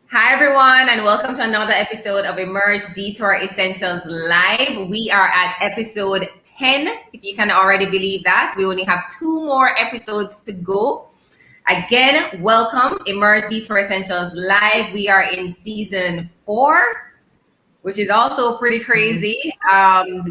Hi, everyone, and welcome to another episode of Emerge Detour Essentials Live. We are at episode 10, if you can already believe that. We only have 2 more episodes to go. Again, welcome, Emerge Detour Essentials Live. We are in season 4, which is also pretty crazy.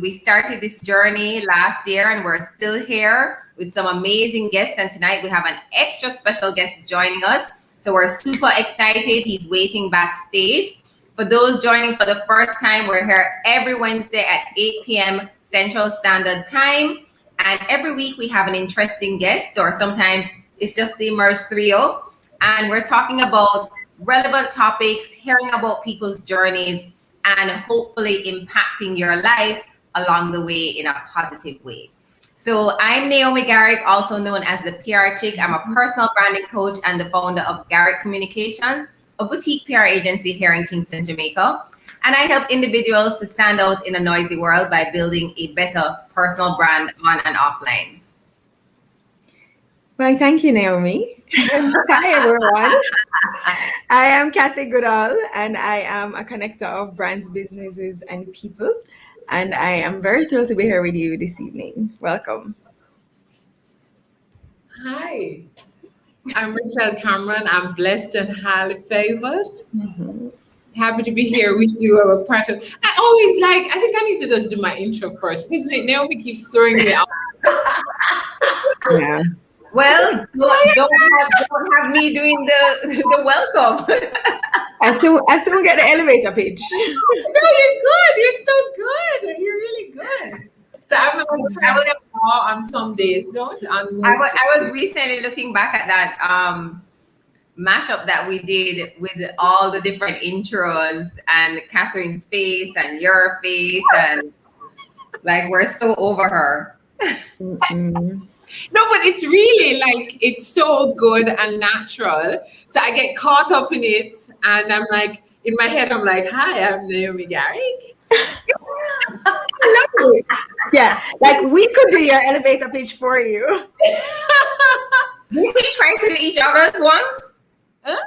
We started this journey last year, and we're still here with some amazing guests. And tonight we have an extra special guest joining us. So we're super excited. He's waiting backstage. For those joining for the first time, we're here every Wednesday at 8 p.m. Central Standard Time. And every week we have an interesting guest, or sometimes it's just the Emerge Trio. And we're talking about relevant topics, hearing about people's journeys, and hopefully impacting your life along the way in a positive way. So I'm Naomi Garrick, also known as the PR Chick. I'm a personal branding coach and the founder of Garrick Communications, a boutique PR agency here in Kingston, Jamaica. And I help individuals to stand out in a noisy world by building a better personal brand on and offline. Well, thank you, Naomi. Hi, everyone. I am Kathy Goodall, and I am a connector of brands, businesses, and people. And I am very thrilled to be here with you this evening. Welcome. Hi, I'm Rochelle Cameron. I'm blessed and highly favored. Mm-hmm. Happy to be here with you. I'm a part of. I think I need to just do my intro first because Naomi keeps throwing me out. Yeah. Well, don't have me doing the welcome. I still get the elevator pitch. No, you're good. You're so good. You're really good. So I'm traveling on some days, don't I? I was recently looking back at that mashup that we did with all the different intros and Catherine's face and your face, and like we're so over her. Mm-hmm. No, but it's really like, it's so good and natural. So I get caught up in it and I'm like, in my head, I'm like, hi, I'm Naomi Garrick. I love it. Yeah, like we could do your elevator pitch for you. Didn't we try to do each other's once? Huh?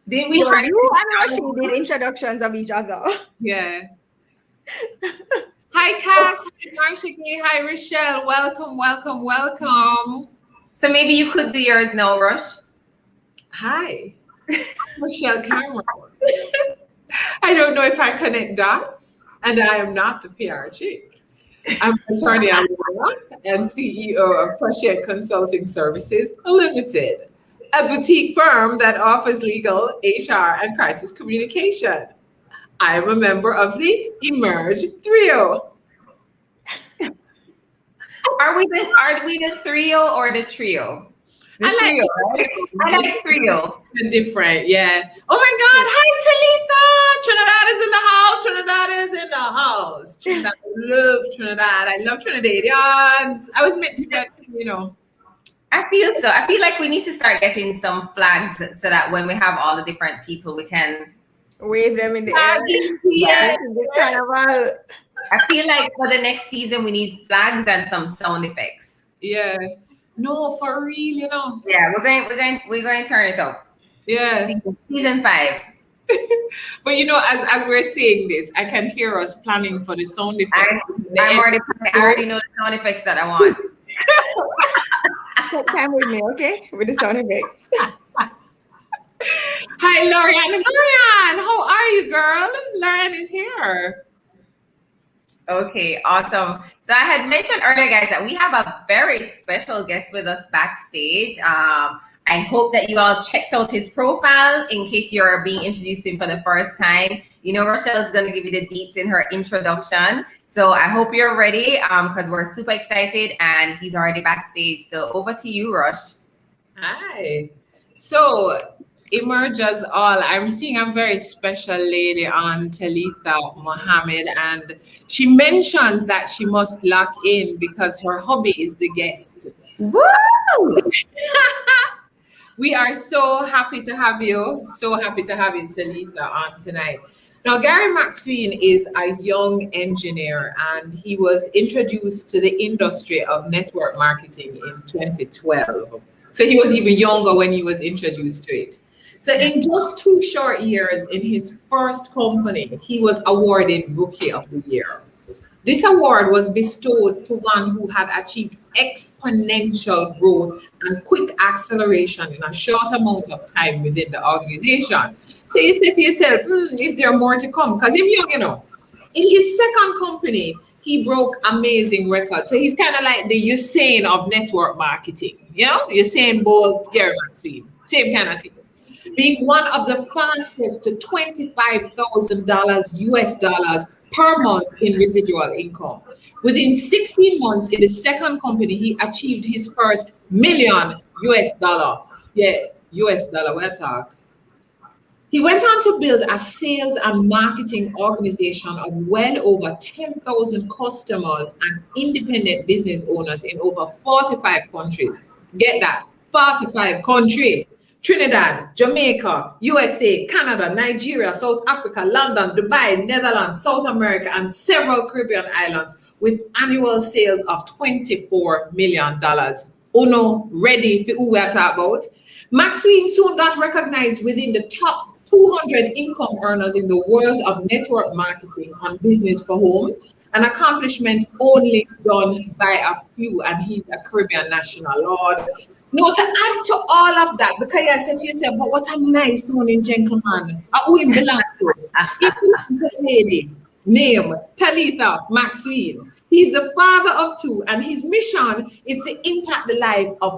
Didn't we Well, try you and Roshi did introductions of each other. Yeah. Hi, Cass. Hi, Marsha. Hi, Rochelle. Welcome, welcome, welcome. So maybe you could do yours now, Rush. Hi, Rochelle Cameron. I don't know if I connect dots, and I am not the PR chick. I'm attorney and CEO of Fresh Consulting Services Limited, a boutique firm that offers legal, HR, and crisis communication. I am a member of the Emerge Trio. Are we the trio or the trio? The trio, right? I like trio. Different, yeah. Oh my God! Hi, Talitha. Trinidad is in the house. Trinidad, I love Trinidad. I love Trinidadians. I was meant to get, I feel so. I feel like we need to start getting some flags so that when we have all the different people, we can wave them in the air. Yeah. Carnival. I feel like for the next season we need flags and some sound effects. Yeah. No, for real, Yeah, we're going to turn it up. Yeah. Season 5. But as we're saying this, I can hear us planning for the sound effects. I already know the sound effects that I want. Take time with me, okay? With the sound effects. Hi, Lorianne. Lorianne, how are you, girl? Lorianne is here. Okay, awesome. So I had mentioned earlier, guys, that we have a very special guest with us backstage. I hope that you all checked out his profile in case you're being introduced to him for the first time. Rochelle is going to give you the deets in her introduction. So I hope you're ready because we're super excited and he's already backstage. So over to you, Rush. Hi. So Emerge as all. I'm seeing a very special lady on Talitha Mohammed, and she mentions that she must lock in because her hubby is the guest. Woo! We are so happy to have you. So happy to have you, Talitha, on tonight. Now, Gary McSween is a young engineer, and he was introduced to the industry of network marketing in 2012. So he was even younger when he was introduced to it. So in just 2 short years in his first company, he was awarded Rookie of the Year. This award was bestowed to one who had achieved exponential growth and quick acceleration in a short amount of time within the organization. So you say to yourself, is there more to come? Because if you in his second company, he broke amazing records. So he's kind of like the Usain of network marketing. Usain Bolt, Gary McSween, same kind of thing. Being one of the fastest to $25,000 US dollars per month in residual income. Within 16 months in the second company, he achieved his first million US dollar. Yeah, US dollar, we'll talk. He went on to build a sales and marketing organization of well over 10,000 customers and independent business owners in over 45 countries. Get that, 45 countries. Trinidad, Jamaica, USA, Canada, Nigeria, South Africa, London, Dubai, Netherlands, South America, and several Caribbean islands with annual sales of $24 million. Uno, ready for who we're talking about? McSween soon got recognized within the top 200 income earners in the world of network marketing and business for home, an accomplishment only done by a few, and he's a Caribbean national. Lord. No, to add to all of that, because I said to yourself, but what a nice morning gentleman. Who him belong to? He belongs to a lady named Talitha McSween. He's the father of 2, and his mission is to impact the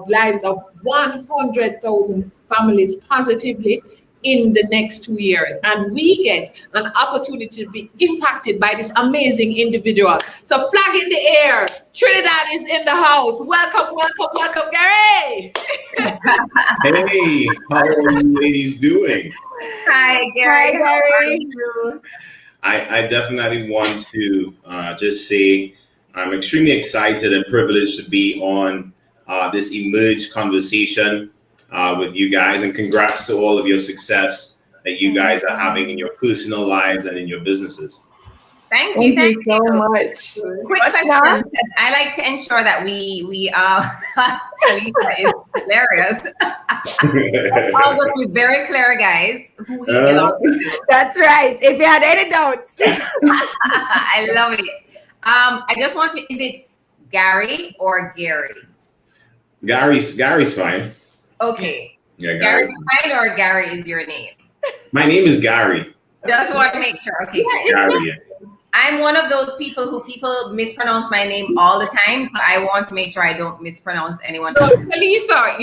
lives of 100,000 families positively in the next 2 years. And we get an opportunity to be impacted by this amazing individual. So flag in the air. Trinidad is in the house. Welcome, welcome, welcome, Gary. Hey, how are you ladies doing? Hi, Gary. Hi, Gary. I definitely want to just say I'm extremely excited and privileged to be on this Emerge conversation with you guys, and congrats to all of your success that you guys are having in your personal lives and in your businesses. Thank you so much. Quick question. I like to ensure that we Talitha is hilarious. I'll just be very clear, guys, who he belongs to. That's right. If you had any doubts. I love it. I just want to, is it Gary or Gary? Gary's fine. Okay. Yeah, Gary's fine, or Gary is your name? My name is Gary. Just want to make sure. Okay. Gary, yeah. I'm one of those people who mispronounce my name all the time, so I want to make sure I don't mispronounce anyone else. Talitha,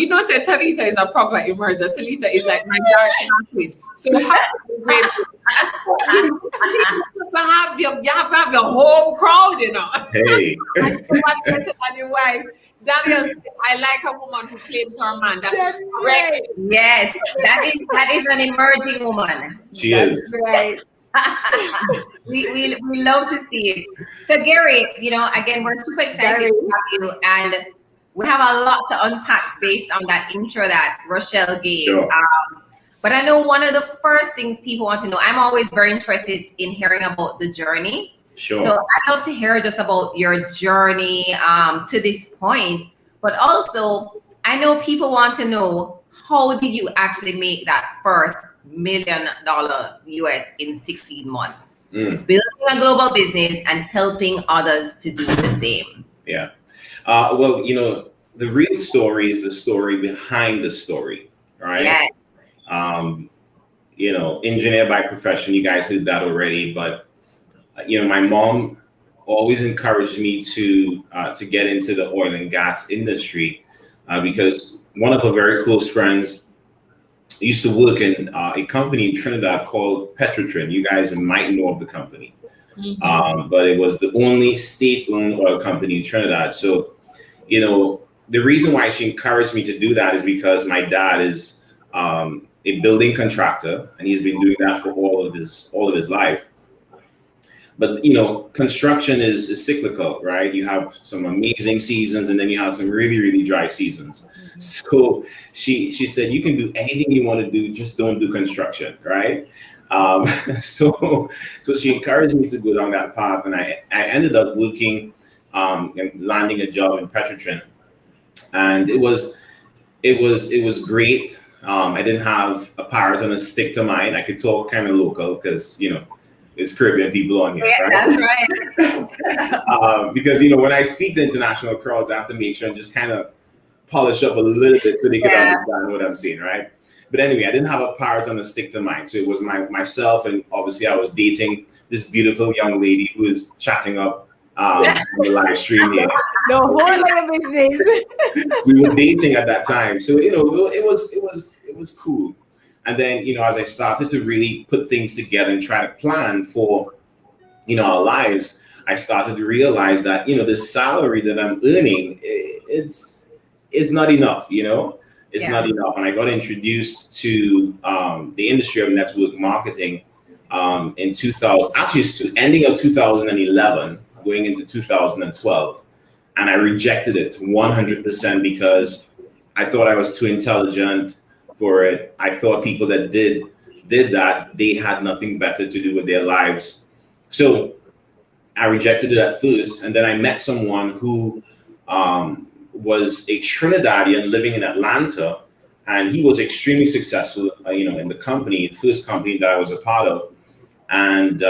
Talitha is a proper emerger. Talitha is like my dark athlete. So how you have to have your whole crowd, Hey. And your wife. Daniel, I like a woman who claims her man. That's correct. Right. Yes, that is an emerging woman. She That's is. right. we love to see it. So Gary, again, we're super excited to have you, and we have a lot to unpack based on that intro that Rochelle gave. Sure. But I know one of the first things people want to know, I'm always very interested in hearing about the journey. Sure. So I'd love to hear just about your journey to this point, but also I know people want to know, how did you actually make that first $1 million US in 16 months? Building a global business and helping others to do the same. Yeah. Well, the real story is the story behind the story, right? Yeah. Engineer by profession, you guys heard that already, but my mom always encouraged me to get into the oil and gas industry because one of her very close friends used to work in a company in Trinidad called Petrotrin. You guys might know of the company, but it was the only state-owned oil company in Trinidad. So, the reason why she encouraged me to do that is because my dad is a building contractor, and he's been doing that for all of his life. But construction is cyclical, right? You have some amazing seasons, and then you have some really, really dry seasons. So she said, you can do anything you want to do, just don't do construction, right? So she encouraged me to go down that path, and I ended up working and landing a job in Petrotrin, and it was great. I didn't have a parrot on a stick to mine. I could talk kind of local because, there's Caribbean people on here, Yeah, right? that's right. Because, when I speak to international crowds, I have to make sure and just kind of polish up a little bit so they can Yeah. understand what I'm saying, right? But anyway, I didn't have a parrot on a stick to mine. So it was myself, and obviously I was dating this beautiful young lady who was chatting up on the live stream here. No whole other business. We were dating at that time, so it was cool. And then as I started to really put things together and try to plan for our lives, I started to realize that the salary that I'm earning, it's not enough. It's not enough. And I got introduced to the industry of network marketing in 2000. Actually, it's ending of 2011, going into 2012. And I rejected it 100% because I thought I was too intelligent for it. I thought people that did that, they had nothing better to do with their lives. So I rejected it at first. And then I met someone who was a Trinidadian living in Atlanta. And he was extremely successful, in the company, the first company that I was a part of. And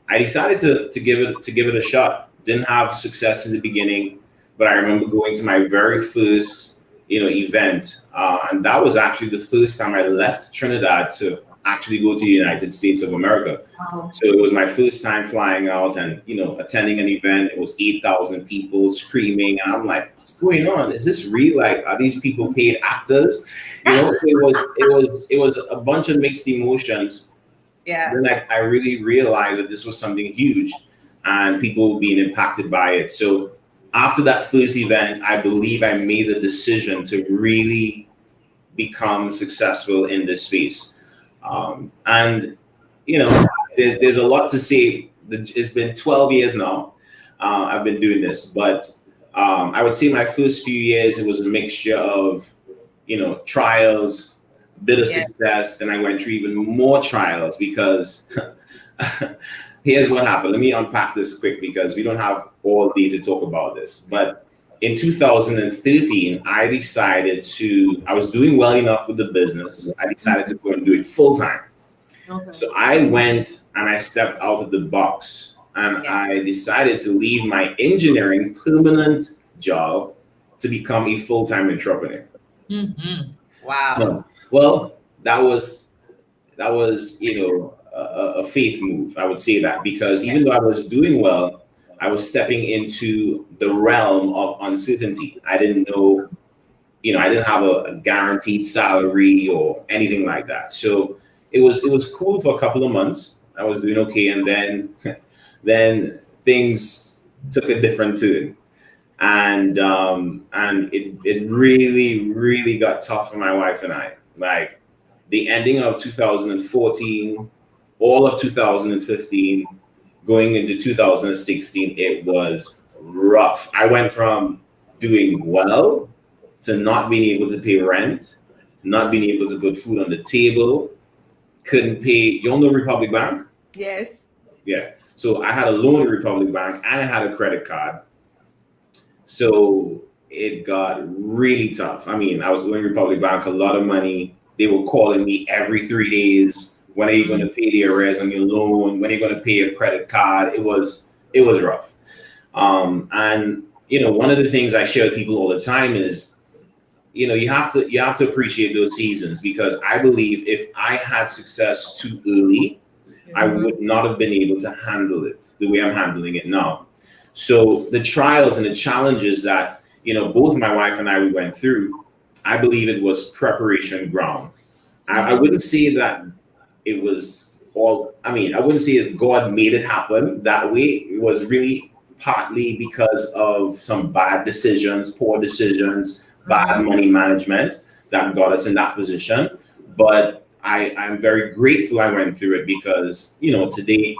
I decided to give it a shot. Didn't have success in the beginning, but I remember going to my very first, event, and that was actually the first time I left Trinidad to actually go to the United States of America. Wow. So it was my first time flying out and attending an event. It was 8,000 people screaming, and I'm like, what's going on? Is this real? Like, are these people paid actors? It was a bunch of mixed emotions. Yeah. Then I really realized that this was something huge and people being impacted by it. So after that first event, I believe I made the decision to really become successful in this space. And there's a lot to say. It's been 12 years now. I've been doing this, but I would say my first few years, it was a mixture of, trials, bit of success. Then I went through even more trials because here's what happened. Let me unpack this quick because we don't have all day to talk about this. But in 2013, I was doing well enough with the business. I decided to go and do it full time. Okay. So I went and I stepped out of the box and I decided to leave my engineering permanent job to become a full-time entrepreneur. Mm-hmm. Wow. Well, that was a faith move. I would say that because even though I was doing well, I was stepping into the realm of uncertainty. I didn't know, I didn't have a guaranteed salary or anything like that. So it was cool for a couple of months. I was doing okay, and then things took a different turn, and it really, really got tough for my wife and I. Like the ending of 2014, all of 2015, going into 2016, it was rough. I went from doing well to not being able to pay rent, not being able to put food on the table, couldn't pay. You all know Republic Bank? Yes. Yeah. So I had a loan at Republic Bank and I had a credit card. So it got really tough. I mean, I was owing Republic Bank a lot of money. They were calling me every 3 days. When are you going to pay the arrears on your loan? When are you going to pay your credit card? It was rough. And one of the things I share with people all the time is, you have to appreciate those seasons, because I believe if I had success too early, I would not have been able to handle it the way I'm handling it now. So the trials and the challenges that, both my wife and we went through, I believe it was preparation ground. I wouldn't say that it was all, I wouldn't say that God made it happen that way. It was really partly because of some bad decisions, poor decisions, bad money management that got us in that position. But I'm very grateful I went through it because, today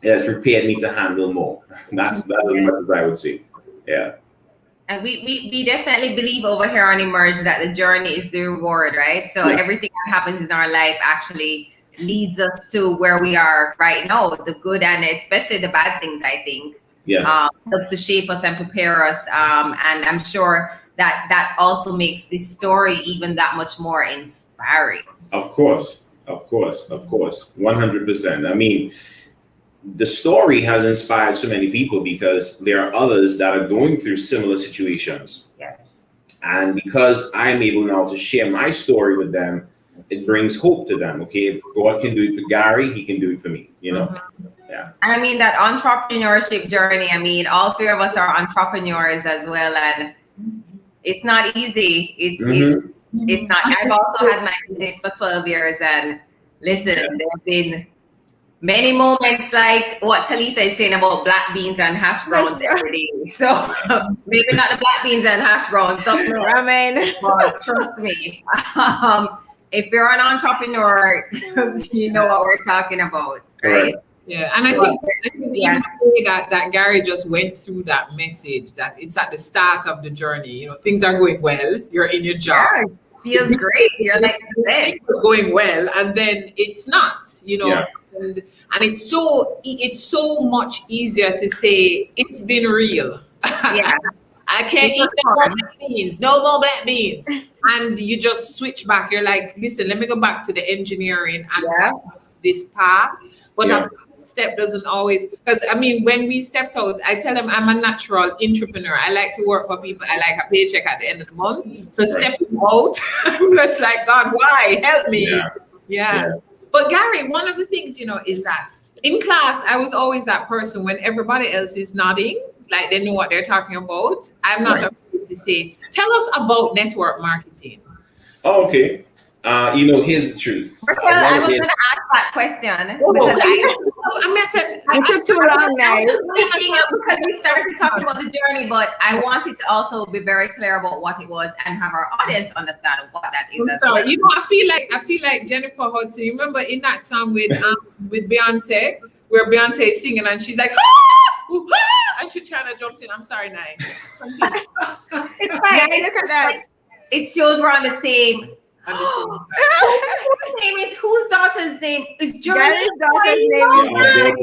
it has prepared me to handle more. That's as much as I would say. Yeah. And we definitely believe over here on Emerge that the journey is the reward, right? So everything that happens in our life actually leads us to where we are right now, the good and especially the bad things, I think. Yes. Helps to shape us and prepare us. And I'm sure that also makes this story even that much more inspiring. Of course, 100%. I mean, the story has inspired so many people because there are others that are going through similar situations. Yes. And because I'm able now to share my story with them, it brings hope to them. Okay, if God can do it for Gary, he can do it for me, you know? Yeah. And I mean, that entrepreneurship journey, I mean, all three of us are entrepreneurs as well. And it's not easy. It's not. I've also had my business for 12 years. And listen, there have been many moments like what Talitha is saying about black beans and hash browns every day. So maybe not the black beans and hash browns, something ramen. But trust me, if you're an entrepreneur, you know what we're talking about, right? Yeah, and I think even the way that Gary just went through that message, that it's at the start of the journey, you know, things are going well, you're in your job. Yeah, feels great. You're like, this is going well, and then it's not, you know. And it's so much easier to say it's been real. Yeah. I can't eat no more black beans, no more black beans. And you just switch back. You're like, listen, let me go back to the engineering and this path. But a step doesn't always, because I mean, when we stepped out, I tell them I'm a natural entrepreneur. I like to work for people. I like a paycheck at the end of the month. So stepping out, I'm just like, God, why? Help me. Yeah. But Gary, one of the things, you know, is that in class, I was always that person when everybody else is nodding, like they know what they're talking about. I'm not afraid to say, tell us about network marketing. Oh, okay. You know, here's the truth. Well, I was going to ask that question. I took too long now. Because we started talking about the journey, but I wanted to also be very clear about what it was and have our audience understand what that is as well. You know, I feel like Jennifer Hudson. You remember in that song with Beyonce, where Beyonce is singing and she's like, and she trying to jump in. I'm sorry, Nye. It's fine. Yeah, look at that. It shows we're on the same. Whose daughter's name is Journey? Gary's daughter's name is Journey.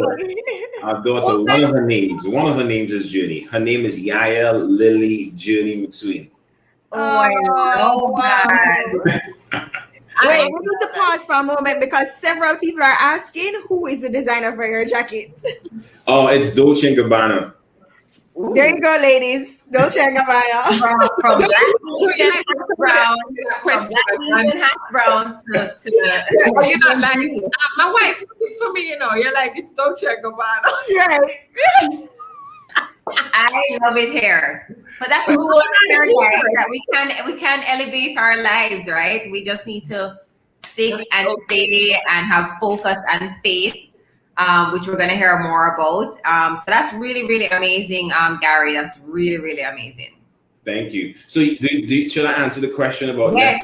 Our daughter, one of her names is Journey. Her name is Yael Lily Journey McSween. Wow. Wait, we need to pause for a moment because several people are asking who is the designer for your jacket. Oh, it's Dolce & Gabbana. Ooh. There you go, ladies. Dolce & Gabbana. From black hash browns to well, you're not like my wife for me, you know. You're like, it's Dolce & Gabbana. Right. I love it here, but that's the whole here, guys, that we can elevate our lives, right? We just need to stick and stay and have focus and faith, which we're going to hear more about. So that's really, really amazing, Gary. That's really, really amazing. Thank you. So should I answer the question about yes,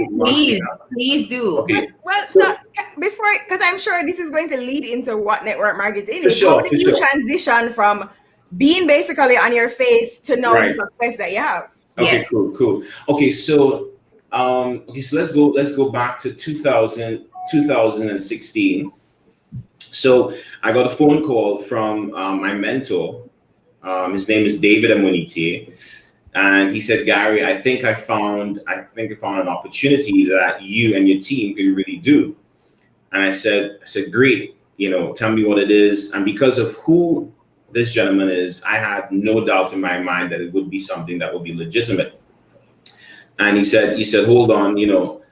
please do. Okay. Well, so before, because I'm sure this is going to lead into what network marketing is. How did you transition from being basically on your face to know the success that you have? Okay, cool. Okay, so let's go back to 2016. So I got a phone call from my mentor. His name is David Amunite, and he said, Gary, I think I found an opportunity that you and your team could really do. And I said, great. You know, tell me what it is. And because of who this gentleman is, I had no doubt in my mind that it would be something that would be legitimate. And he said, hold on, you know,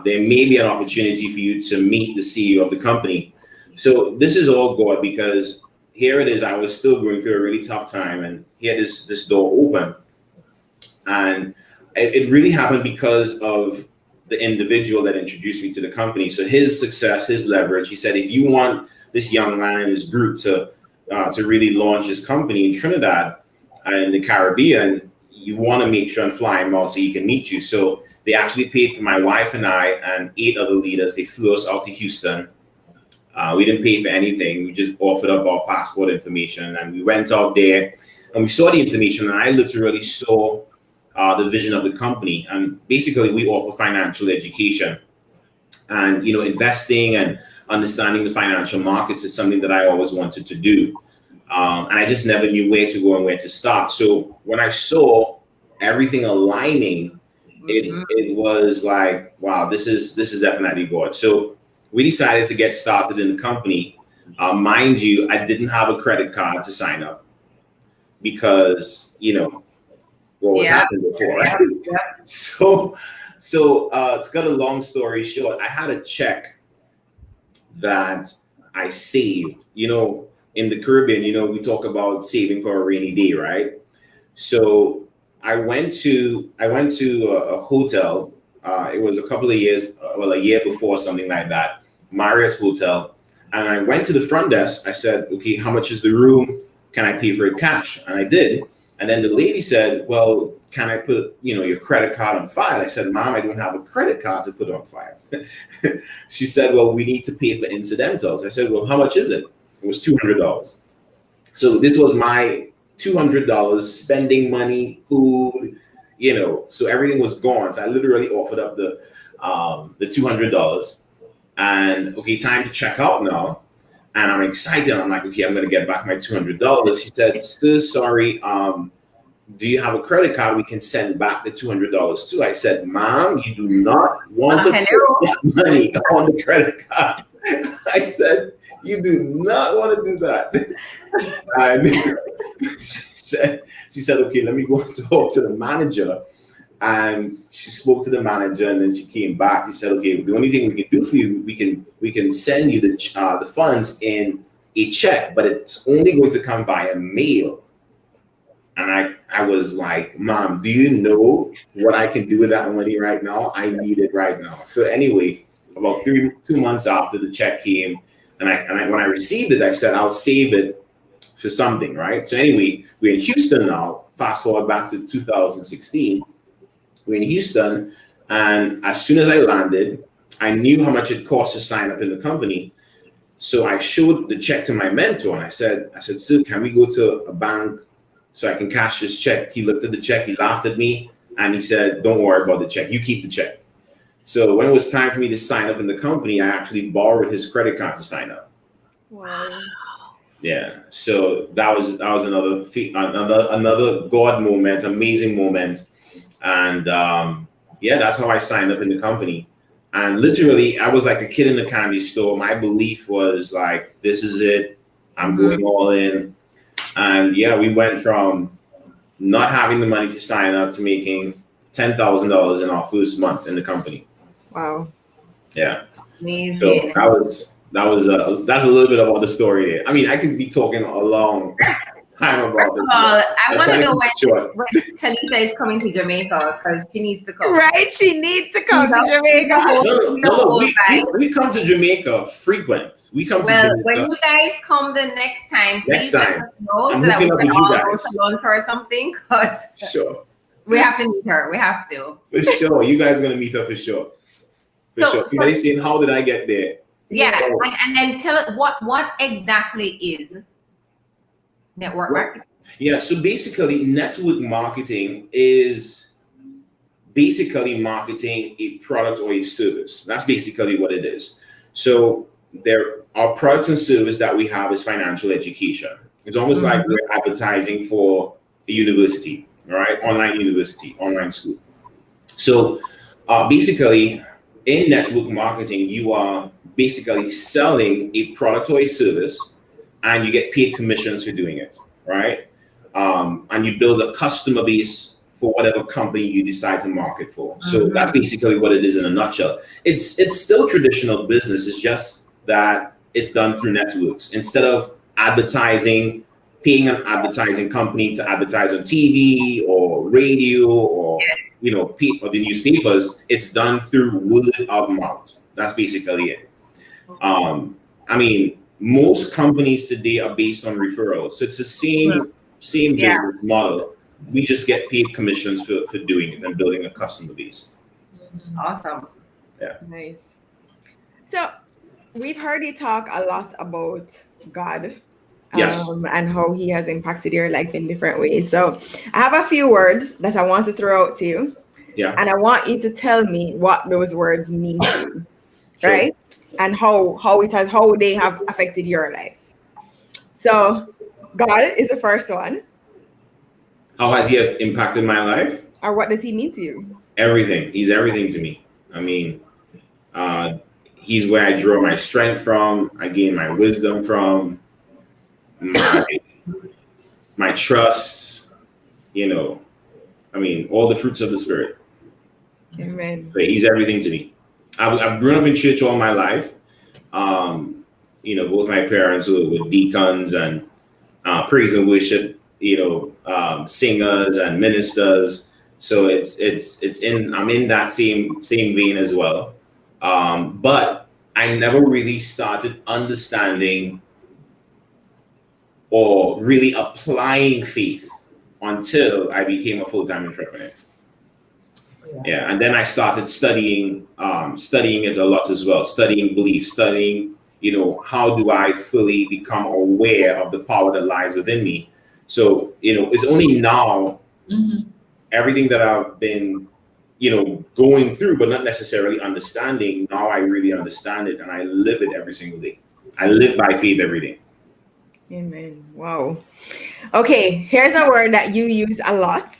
there may be an opportunity for you to meet the CEO of the company. So this is all God, because here it is. I was still going through a really tough time, and he had this door open. And it really happened because of the individual that introduced me to the company. So his success, his leverage, he said, if you want this young man and his group to really launch his company in Trinidad and in the Caribbean, you want to make sure and fly him out so he can meet you. So they actually paid for my wife and I and 8 other leaders. They flew us out to Houston. We didn't pay for anything. We just offered up our passport information, and we went out there and we saw the information, and I literally saw the vision of the company. And basically we offer financial education, and, you know, investing and understanding the financial markets is something that I always wanted to do. And I just never knew where to go and where to start. So when I saw everything aligning, it was like, wow, this is definitely God. So we decided to get started in the company. Mind you, I didn't have a credit card to sign up because, what was happening before. Right? So to cut a long story short, I had a check that I saved. In the Caribbean, we talk about saving for a rainy day, right? So I went to a hotel. It was a couple of years, a year before, something like that, Marriott Hotel. And I went to the front desk. I said, okay, how much is the room? Can I pay for it cash? And I did. And then the lady said, well, can I put, your credit card on file? I said, Mom, I don't have a credit card to put on file. She said, well, we need to pay for incidentals. I said, well, how much is it? It was $200. So this was my $200 spending money, food, so everything was gone. So I literally offered up the $200 and okay, time to check out now. And I'm excited. I'm like, okay, I'm going to get back my $200. She said, still sorry. Do you have a credit card we can send back the $200 to? I said, Mom, you do not want to put that money on the credit card. I said, you do not want to do that. And she said, okay, let me go to talk to the manager. And she spoke to the manager, and then she came back. She said, okay, the only thing we can do for you, we can send you the funds in a check, but it's only going to come via mail. And I was like, Mom, do you know what I can do with that money right now? I need it right now. So anyway, about 2 months after the check came, and when I received it, I said, I'll save it for something, right? So anyway, we're in Houston now. Fast forward back to 2016. We're in Houston, and as soon as I landed, I knew how much it cost to sign up in the company. So I showed the check to my mentor, and I said, sir, can we go to a bank so I can cash this check? He looked at the check, he laughed at me, and he said, don't worry about the check, you keep the check. So when it was time for me to sign up in the company, I actually borrowed his credit card to sign up. Wow. Yeah, so that was another God moment, amazing moment. And that's how I signed up in the company. And literally, I was like a kid in the candy store. My belief was like, this is it. I'm going all in. And we went from not having the money to sign up to making $10,000 in our first month in the company. Wow. Yeah. Amazing. So that's a little bit about the story there. I mean, I could be talking a long time about First of all, I want to know when Tanika is coming to Jamaica, because she needs to come. Right, she needs to come to Jamaica. No, we come to Jamaica frequent. We come to Jamaica. When you guys come the next time, please let us know so that we can all go to lunch or something, because sure. We have to meet her. We have to. For sure. You guys are going to meet her for sure. Sure. Somebody's saying, how did I get there? Yeah, and then tell us what exactly is network marketing. Yeah, so basically network marketing is basically marketing a product or a service. That's basically what it is. So our product and service that we have is financial education. It's almost like we're advertising for a university, right? Online university, online school. So basically in network marketing, you are basically selling a product or a service, and you get paid commissions for doing it, right? And you build a customer base for whatever company you decide to market for. So that's basically what it is in a nutshell. It's still traditional business. It's just that it's done through networks. Instead of advertising, paying an advertising company to advertise on TV or radio or or the newspapers, it's done through word of mouth. That's basically it. I mean, most companies today are based on referrals. So it's the same business model. We just get paid commissions for doing it and building a customer base. Awesome. Yeah. Nice. So we've heard you talk a lot about God. Yes. And how he has impacted your life in different ways. So I have a few words that I want to throw out to you. Yeah. And I want you to tell me what those words mean to you. Sure. Right? And how they have affected your life. So God is the first one. How has he impacted my life? Or what does he mean to you? Everything. He's everything to me. I mean, he's where I draw my strength from. I gain my wisdom from, my trust. I mean, all the fruits of the spirit. Amen. But he's everything to me. I've grown up in church all my life. Both my parents were deacons and praise and worship, singers and ministers. So I'm in that same vein as well. But I never really started understanding or really applying faith until I became a full-time entrepreneur. Yeah, and then I started studying it a lot as well, studying belief, studying, how do I fully become aware of the power that lies within me. So, it's only now everything that I've been, going through, but not necessarily understanding. Now I really understand it and I live it every single day. I live by faith every day. Amen. Wow. Okay, here's a word that you use a lot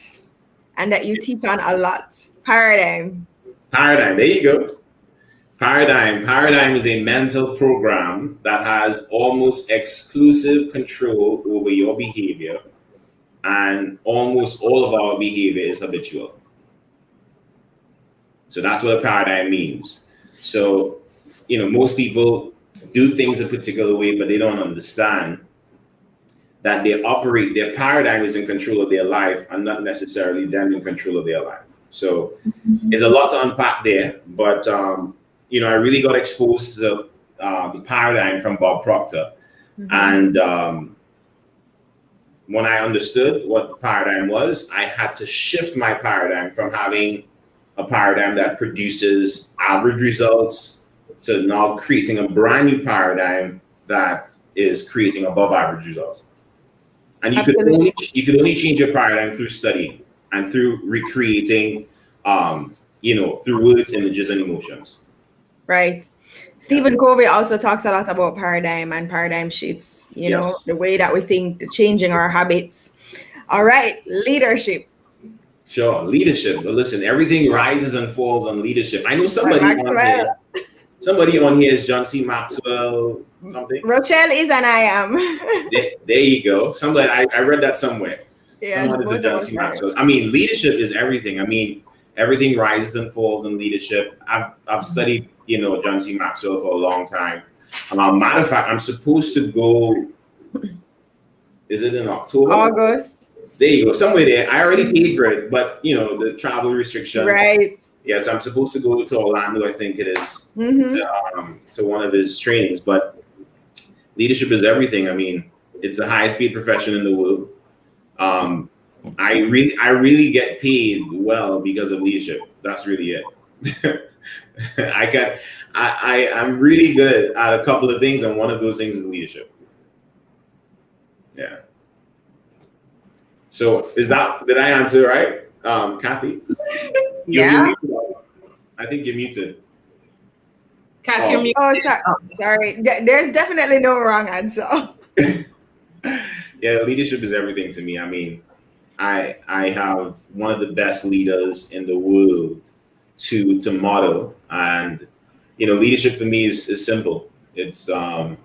and that you teach on a lot. Paradigm. Paradigm. There you go. Paradigm. Paradigm is a mental program that has almost exclusive control over your behavior, and almost all of our behavior is habitual. So that's what a paradigm means. So, most people do things a particular way, but they don't understand that their paradigm is in control of their life and not necessarily them in control of their life. So there's a lot to unpack there, but I really got exposed to the paradigm from Bob Proctor. And when I understood what paradigm was, I had to shift my paradigm from having a paradigm that produces average results to now creating a brand new paradigm that is creating above average results. And you could only change your paradigm through studying and through recreating, through words, images, and emotions. Right. Stephen Covey also talks a lot about paradigm and paradigm shifts, the way that we think, the changing our habits. All right, leadership. Sure, leadership. But listen, everything rises and falls on leadership. I know somebody on here is John C. Maxwell, something. Rochelle is and I am. There you go. Somebody, I read that somewhere. Yes, someone is a John C. Maxwell. I mean, leadership is everything. I mean, everything rises and falls in leadership. I've studied, John C. Maxwell for a long time. Matter of fact, I'm supposed to go. Is it in October? August. There you go. Somewhere there. I already paid for it, but the travel restrictions. Right. Yes, I'm supposed to go to Orlando. I think it is to one of his trainings. But leadership is everything. I mean, it's the highest paid profession in the world. I really get paid well because of leadership. That's really it. I'm really good at a couple of things, and one of those things is leadership. Yeah. So did I answer right, Kathy? Yeah. I think you're muted. Kathy, you're muted. Oh, sorry. There's definitely no wrong answer. Yeah, leadership is everything to me. I mean, I have one of the best leaders in the world to model, and leadership for me is simple. It's live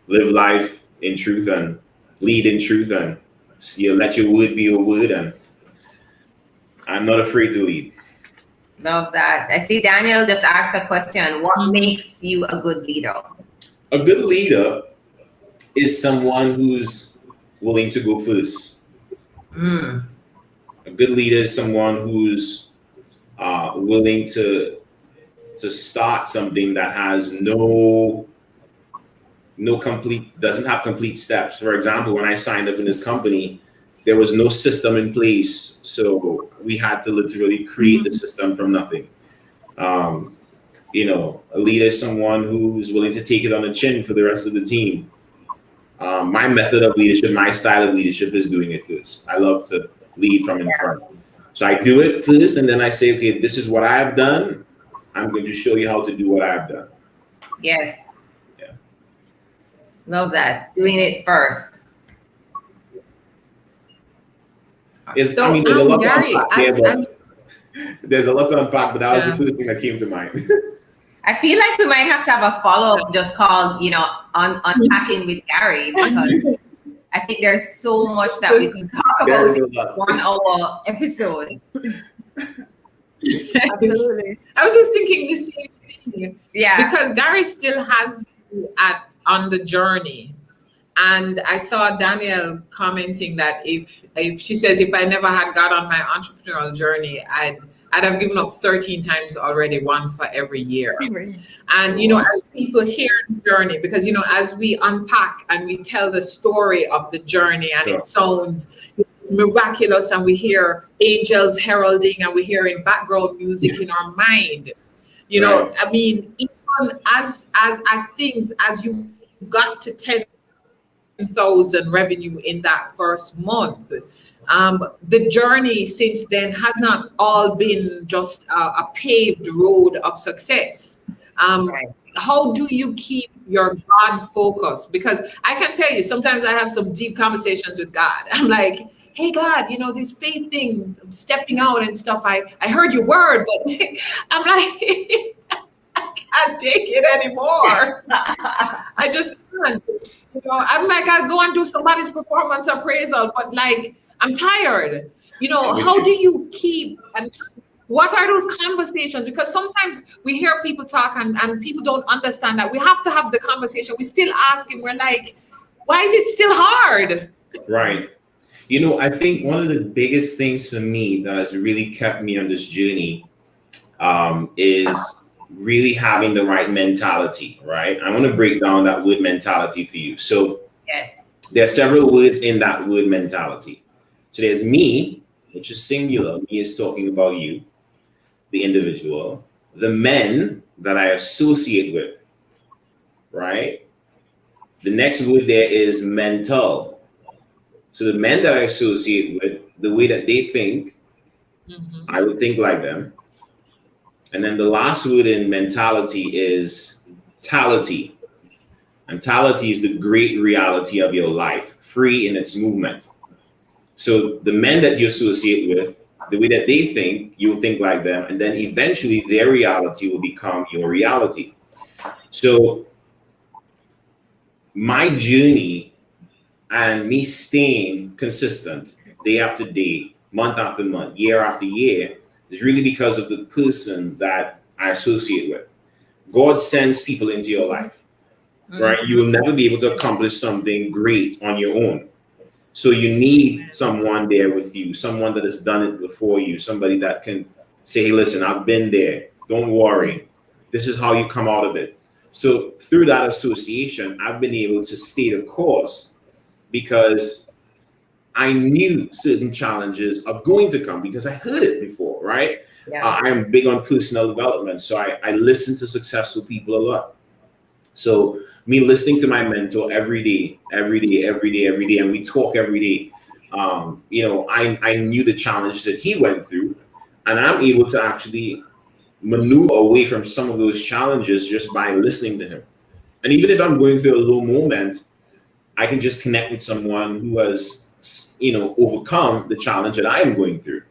life in truth and lead in truth, and let your word be your word, and I'm not afraid to lead. Love that. I see Daniel just asked a question. What makes you a good leader? A good leader is someone who's willing to go first. A good leader is someone who's willing to start something that has doesn't have complete steps. For example, when I signed up in this company, there was no system in place, so we had to literally create the system from nothing. A leader is someone who's willing to take it on the chin for the rest of the team. My method of leadership, my style of leadership is doing it first. I love to lead from in front. So I do it first, and then I say, okay, this is what I've done. I'm going to show you how to do what I've done. Yes. Yeah. Love that. Doing it first. It's, So, I mean, there's a lot to Gary, unpack there, as but there's a lot to unpack, but that was the yeah. first thing that came to mind. I feel like we might have to have a follow-up just called, unpacking with Gary, because I think there's so much that we can talk There about is a in lot. 1 hour episode. Absolutely. I was just thinking the same thing. Yeah. Because Gary still has me on the journey. And I saw Danielle commenting that if she says, if I never had got on my entrepreneurial journey, I'd have given up 13 times already, one for every year. And, as people hear the journey, because, as we unpack and we tell the story of the journey, and Sure. it sounds miraculous, and we hear angels heralding, and we hear in background music in our mind, Right. I mean, even as things, as you got to 10,000 revenue in that first month, the journey since then has not all been just a paved road of success. Right. How do you keep your God focus? Because I can tell you, sometimes I have some deep conversations with God. I'm like, hey, God, this faith thing, stepping out and stuff, I heard your word, but I'm like, I can't take it anymore. I just can't. I'm like, I'll go and do somebody's performance appraisal, but like, I'm tired. How do you keep, and what are those conversations? Because sometimes we hear people talk and people don't understand that we have to have the conversation. We still asking, we're like, why is it still hard? Right. I think one of the biggest things for me that has really kept me on this journey is really having the right mentality, right? I want to break down that word mentality for you. So Yes. there are several words in that word mentality. So there's me, which is singular. Me is talking about you, the individual, the men that I associate with, right? The next word there is mental. So the men that I associate with, the way that they think, I would think like them. And then the last word in mentality is tality. And tality is the great reality of your life, free in its movement. So the men that you associate with, the way that they think, you'll think like them. And then eventually their reality will become your reality. So my journey and me staying consistent day after day, month after month, year after year, is really because of the person that I associate with. God sends people into your life, right? You will never be able to accomplish something great on your own. So you need someone there with you, someone that has done it before you, somebody that can say, hey, listen, I've been there. Don't worry. This is how you come out of it. So through that association, I've been able to stay the course because I knew certain challenges are going to come because I heard it before, right? Yeah. I'm big on personal development. So I listen to successful people a lot. So me listening to my mentor every day, and we talk every day. I knew the challenges that he went through, and I'm able to actually maneuver away from some of those challenges just by listening to him. And even if I'm going through a low moment, I can just connect with someone who has, overcome the challenge that I am going through.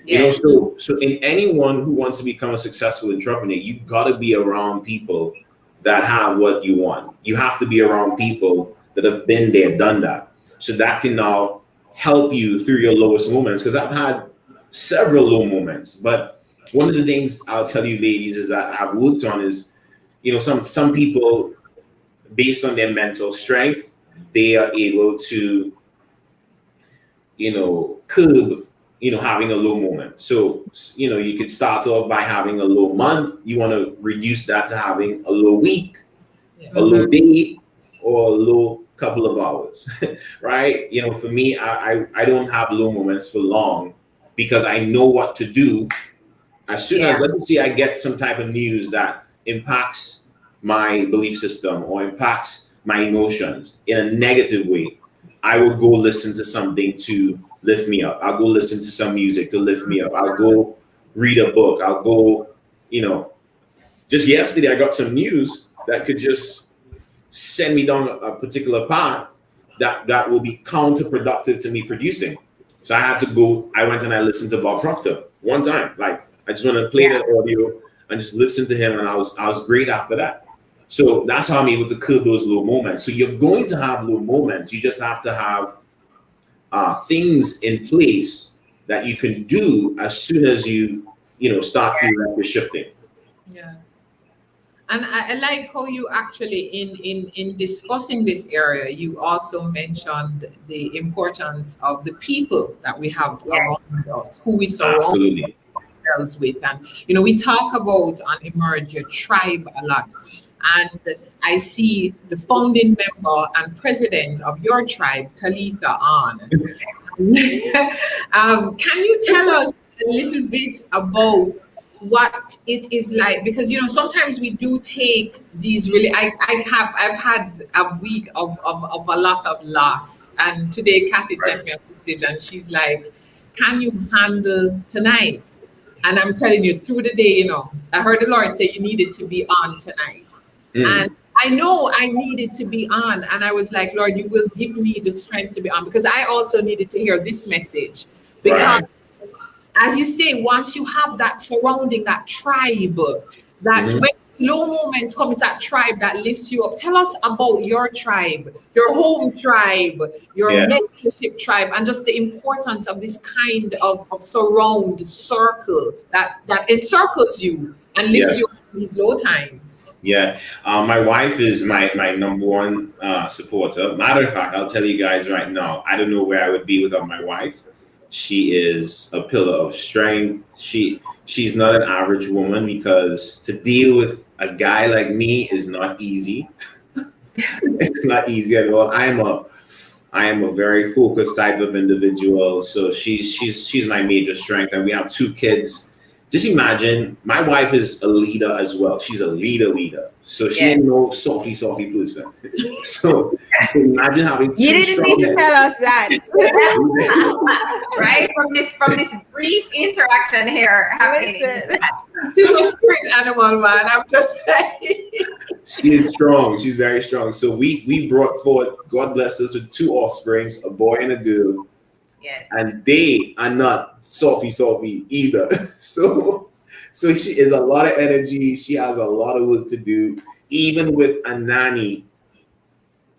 Yes. So in anyone who wants to become a successful entrepreneur, you've got to be around people that have what you want. You have to be around people that have been there, done that. So that can now help you through your lowest moments. Because I've had several low moments. But one of the things I'll tell you, ladies, is that I've worked on is, some people, based on their mental strength, they are able to, curb having a low moment. So, you could start off by having a low month. You want to reduce that to having a low week, a low day, or a low couple of hours, right? For me, I don't have low moments for long because I know what to do. As soon as, let's say, I get some type of news that impacts my belief system or impacts my emotions in a negative way, I will go listen to something to lift me up. I'll go listen to some music to lift me up. I'll go read a book. I'll go, just yesterday I got some news that could just send me down a particular path that will be counterproductive to me producing. So I had to go. I went and I listened to Bob Proctor one time. Like I just want to play that audio and just listen to him, and I was great after that. So that's how I'm able to curb those low moments. So you're going to have low moments. You just have to have things in place that you can do as soon as you start feeling like you're shifting. Yeah. And I like how you actually, in discussing this area, you also mentioned the importance of the people that we have around us, who we surround ourselves with. And, we talk about on Emerge Your Tribe a lot. And I see the founding member and president of your tribe, Talitha, on. Can you tell us a little bit about what it is like? Because sometimes we do take these really. I've had a week of a lot of loss, and today Kathy sent me a message, and she's like, "Can you handle tonight?" And I'm telling you, through the day, I heard the Lord say you needed to be on tonight, and I know I needed to be on, and I was like, Lord, you will give me the strength to be on, because I also needed to hear this message. Because as you say, once you have that surrounding, that tribe, that when low moments come, it's that tribe that lifts you up. Tell us about your tribe, your home tribe, your mentorship tribe, and just the importance of this kind of surround circle that encircles you and lifts you up in these low times. Yeah, my wife is my number one supporter. Matter of fact, I'll tell you guys right now, I don't know where I would be without my wife. She is a pillar of strength. She's not an average woman, because to deal with a guy like me is not easy. It's not easy at all. I am a very focused type of individual. So she's my major strength, and we have 2 kids. Just imagine, my wife is a leader as well. She's a leader. So she ain't no softy person. So imagine having 2 You didn't need to tell us that. Right? From this brief interaction here happening. She's a spirit animal, man. I'm just saying. She is strong. She's very strong. So we brought forth, God bless us, with 2 offsprings, a boy and a girl. Yes. And they are not softy either. So she is a lot of energy. She has a lot of work to do. Even with a nanny,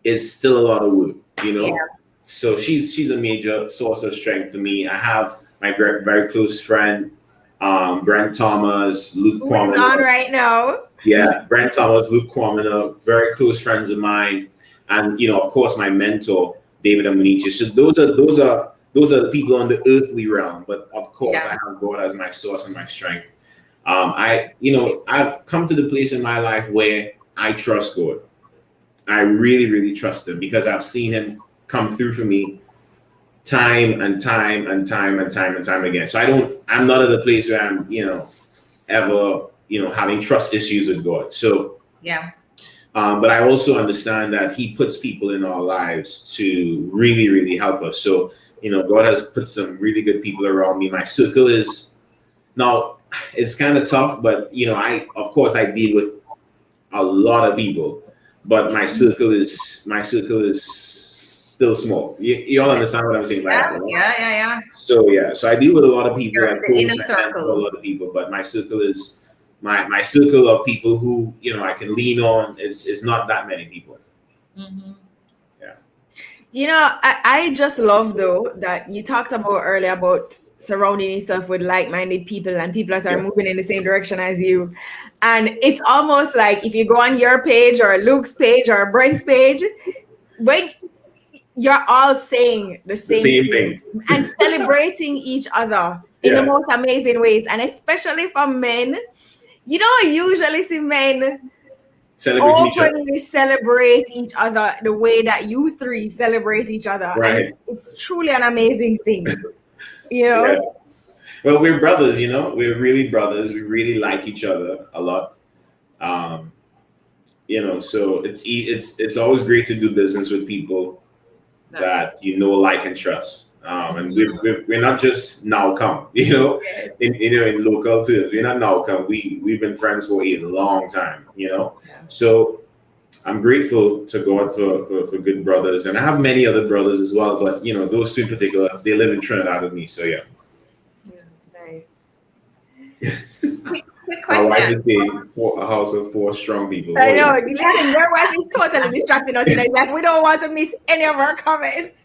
it's still a lot of work, Yeah. So she's a major source of strength for me. I have my very, very close friend, Brent Thomas, Luke Kwamina. Who's on right now? Yeah, Brent Thomas, Luke Kwamina, very close friends of mine. And, of course, my mentor, David Amanichi. So those are the people on the earthly realm, but of course I have God as my source and my strength. I've come to the place in my life where I trust God. I really, really trust him, because I've seen him come through for me time and time again. So I'm not at a place where I'm, ever, having trust issues with God. So but I also understand that he puts people in our lives to really, really help us. So God has put some really good people around me. My circle is, now it's kind of tough, but I deal with a lot of people, but my circle is still small. You all understand what I'm saying? Yeah. So I deal with a lot of people. The inner circle. A lot of people, but my circle is my circle of people who I can lean on. Is not that many people. Mm-hmm. I just love, though, that you talked about earlier about surrounding yourself with like-minded people and people that are moving in the same direction as you. And it's almost like if you go on your page or Luke's page or Brent's page, when you're all saying the same thing and celebrating each other in the most amazing ways. And especially for men, you don't usually see men openly celebrate each other the way that you 3 celebrate each other. Right. And it's truly an amazing thing. Well, we're brothers, we're really brothers. We really like each other a lot. So it's always great to do business with people that like and trust. And we're not just now come, in local terms. We're not now come. We've been friends for a long time, So I'm grateful to God for good brothers, and I have many other brothers as well. But those two in particular, they live in Trinidad with me. So yeah. Nice. Quick My wife question. is saying a house of four strong people. I Oh, know. yeah. Listen, your wife is totally distracting us. It's like we don't want to miss any of our comments.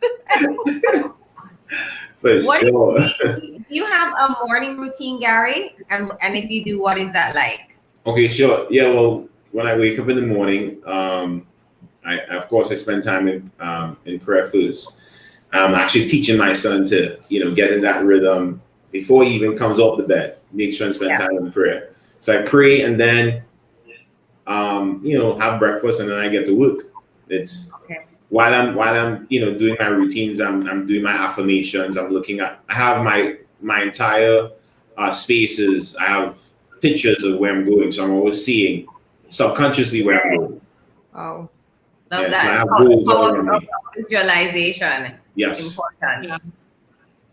For What sure. do you have a morning routine, Gary? And if you do, what is that like? Okay, sure. Yeah, well, when I wake up in the morning, I spend time in prayer first. I'm actually teaching my son to get in that rhythm before he even comes off the bed. Make sure and spend time in prayer. So I pray and then have breakfast and then I get to work. It's while I'm doing my routines, I'm doing my affirmations. I have my entire spaces. I have pictures of where I'm going, so I'm always seeing subconsciously where I'm going. Wow. Love So I that. have goals all Power around of me. visualization. Yes. Important. Yeah.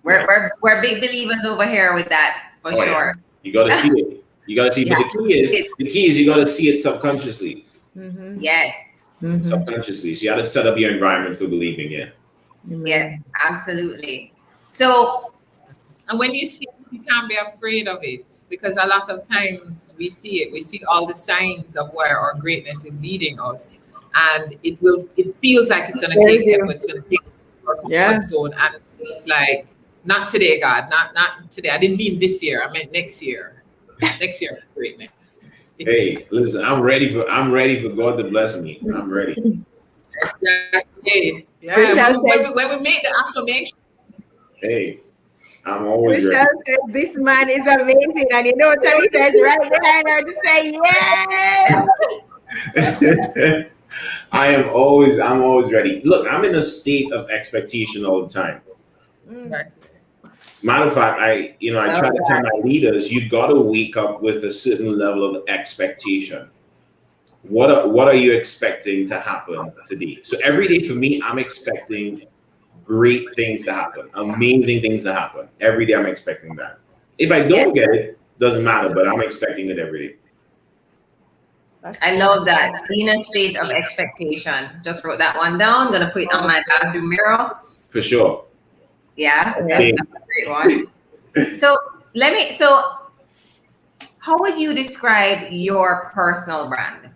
We're big believers over here with that for Oh, yeah. sure. You got to see it. You got to see. Yeah. But the key is you got to see it subconsciously. Mm-hmm. Yes. Mm-hmm. Subconsciously. So you got to set up your environment for believing. Yeah. Yes, absolutely. So And when you see it, you can't be afraid of it because a lot of times we see it. We see all the signs of where our greatness is leading us, and it feels like it's going to take effort. It's going to take our comfort zone, and it's like, not today, God, not today. I didn't mean this year. I meant next year. Next year for greatness. Hey, listen, I'm ready for God to bless me. I'm ready. Exactly. Yeah. When we make the affirmation. Hey, I'm always Michelle ready. says this man is amazing, and Talita is right behind her to say yes. I'm always ready. Look, I'm in a state of expectation all the time. Matter of fact, I try to tell my leaders, you got to wake up with a certain level of expectation. What are you expecting to happen today? So every day for me, I'm expecting great things to happen, amazing things to happen. Every day I'm expecting that. If I don't get it, doesn't matter, but I'm expecting it every day. I love that. In a state of expectation. Just wrote that one down. Gonna put it on my bathroom mirror. For sure. Yeah, that's a great one. So how would you describe your personal brand?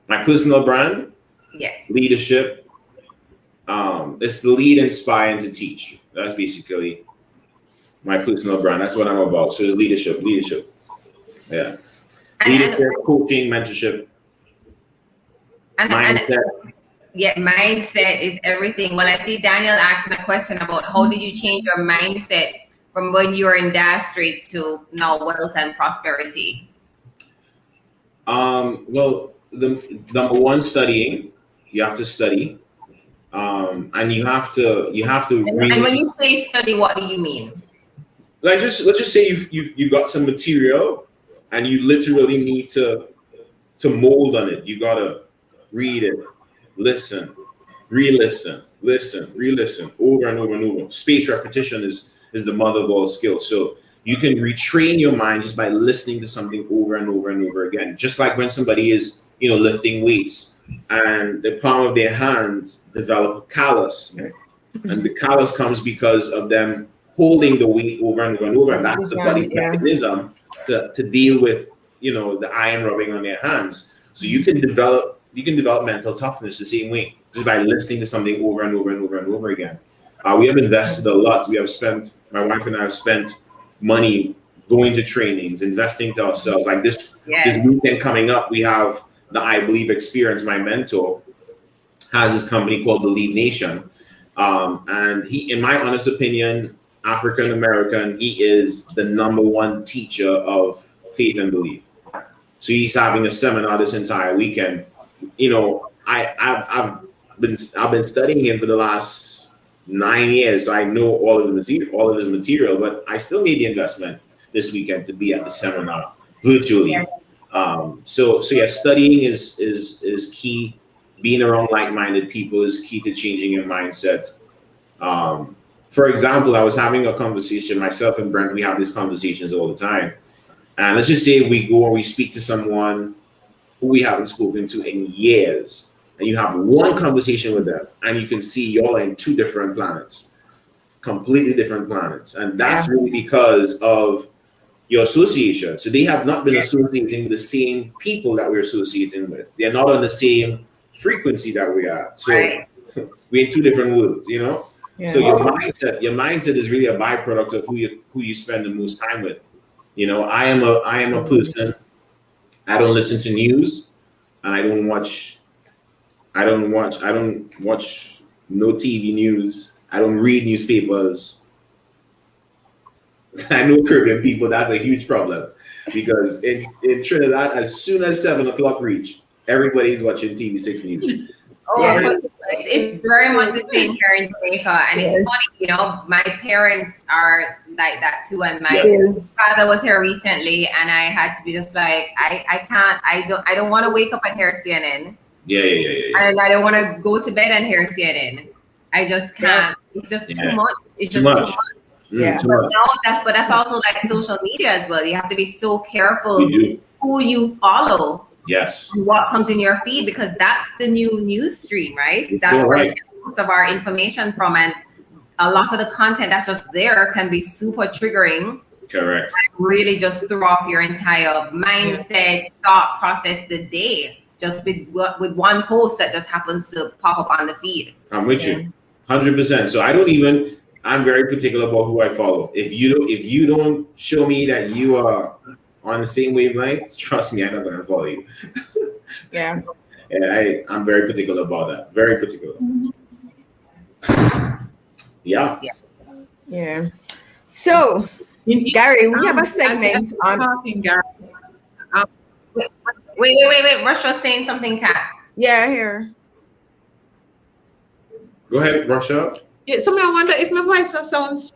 My personal brand? Yes. Leadership. It's to lead, inspire, and to teach. That's basically my personal brand. That's what I'm about. So it's leadership. Yeah. Leadership, coaching, mentorship, mindset. Mindset is everything. Well, I see Daniel asking a question about how did you change your mindset from when you were in dire straits to now wealth and prosperity? Well, the number one, studying. You have to study, and you have to really. And when you say study, what do you mean? Like, let's just say you got some material, and you literally need to mold on it. You gotta read it, listen, re-listen, listen, re-listen, over and over and over. Spaced repetition is the mother of all skills. So you can retrain your mind just by listening to something over and over and over again. Just like when somebody is, lifting weights and the palm of their hands develop a callus. And the callus comes because of them holding the weight over and over and over. And that's the body's mechanism to deal with, the iron rubbing on their hands. So you can develop mental toughness the same way, just by listening to something over and over and over and over again. We have invested a lot. My wife and I have spent money going to trainings, investing to ourselves. Like this weekend coming up, we have the I Believe Experience. My mentor has this company called Believe Nation. And he, in my honest opinion, African American, he is the number one teacher of faith and belief. So he's having a seminar this entire weekend. I've been studying him for the last 9 years, so I know all of his material. But I still made the investment this weekend to be at the seminar virtually. Studying is key. Being around like-minded people is key to changing your mindset. For example, I was having a conversation, myself and Brent, we have these conversations all the time. And let's just say we go and we speak to someone who we haven't spoken to in years, and you have one conversation with them, and you can see y'all in two different planets, completely different planets. And that's really because of your association. So they have not been associating with the same people that we're associating with. They're not on the same frequency that we are. So we're in two different worlds, you know? Yeah. So your mindset is really a byproduct of who you spend the most time with. You know, I am a person. I don't listen to news, and I don't watch no TV news. I don't read newspapers. I know Caribbean people, that's a huge problem, because in Trinidad, as soon as 7 o'clock reach, everybody's watching TV6 News. It's very much the same here in Jamaica, and it's funny, you know, my parents are like that too, and my father was here recently, and I had to be just like, I don't want to wake up and hear CNN. Yeah. And I don't want to go to bed and hear CNN. I just can't. It's just too much. It's just too much. Yeah. But that's also like social media as well. You have to be so careful who you follow. Yes. And what comes in your feed, because that's the new news stream, right? That's where we get most of our information from, and a lot of the content that's just there can be super triggering. Correct. And really just throw off your entire mindset, thought process the day, just with one post that just happens to pop up on the feed. I'm with you, 100%. So I'm very particular about who I follow. If you don't show me that you are on the same wavelength, trust me, I'm not going to follow you. Yeah. And I'm very particular about that. Very particular. Yeah. So, Gary, we have a segment on. Talking, Gary. Wait. Rush was saying something, Kat. Yeah, here. Go ahead, Russia. Yeah, so I wonder if my voice sounds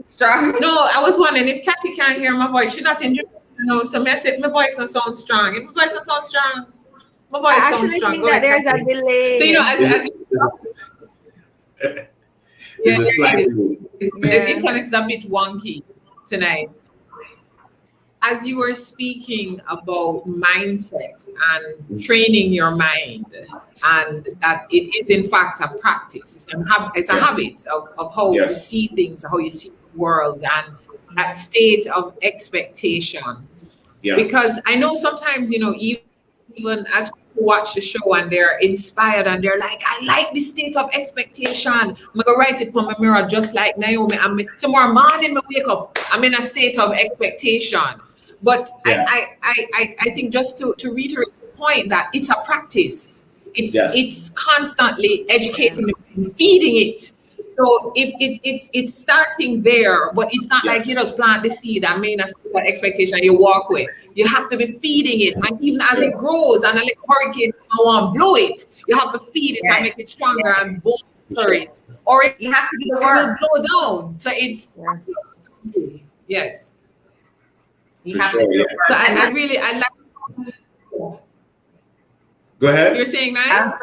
strong. No, I was wondering if Kathy can't hear my voice. She's not in Jamaica. No, so I said if my voice sounds strong. If my voice sounds strong, my voice sounds strong. I think that there's a delay. So, you know, the internet is a bit wonky tonight. As you were speaking about mindset and training your mind, and that it is in fact a practice, it's a habit of how you see things, how you see the world, and that state of expectation. Yeah. Because I know sometimes, you know, even as people watch the show and they're inspired and they're like, I like this state of expectation. I'm gonna write it on my mirror just like Naomi. Tomorrow morning I wake up, I'm in a state of expectation. But I think just to reiterate the point that it's a practice. It's constantly educating and feeding it. So it's starting there, but it's not like you just plant the seed and make a expectation and you walk away. You have to be feeding it, and even as it grows and a little hurricane come blow it, you have to feed it and make it stronger and bolster it, or you have to do the work. It will blow down. So it's yes. You have to do the work. So I like. Go ahead. You're saying that?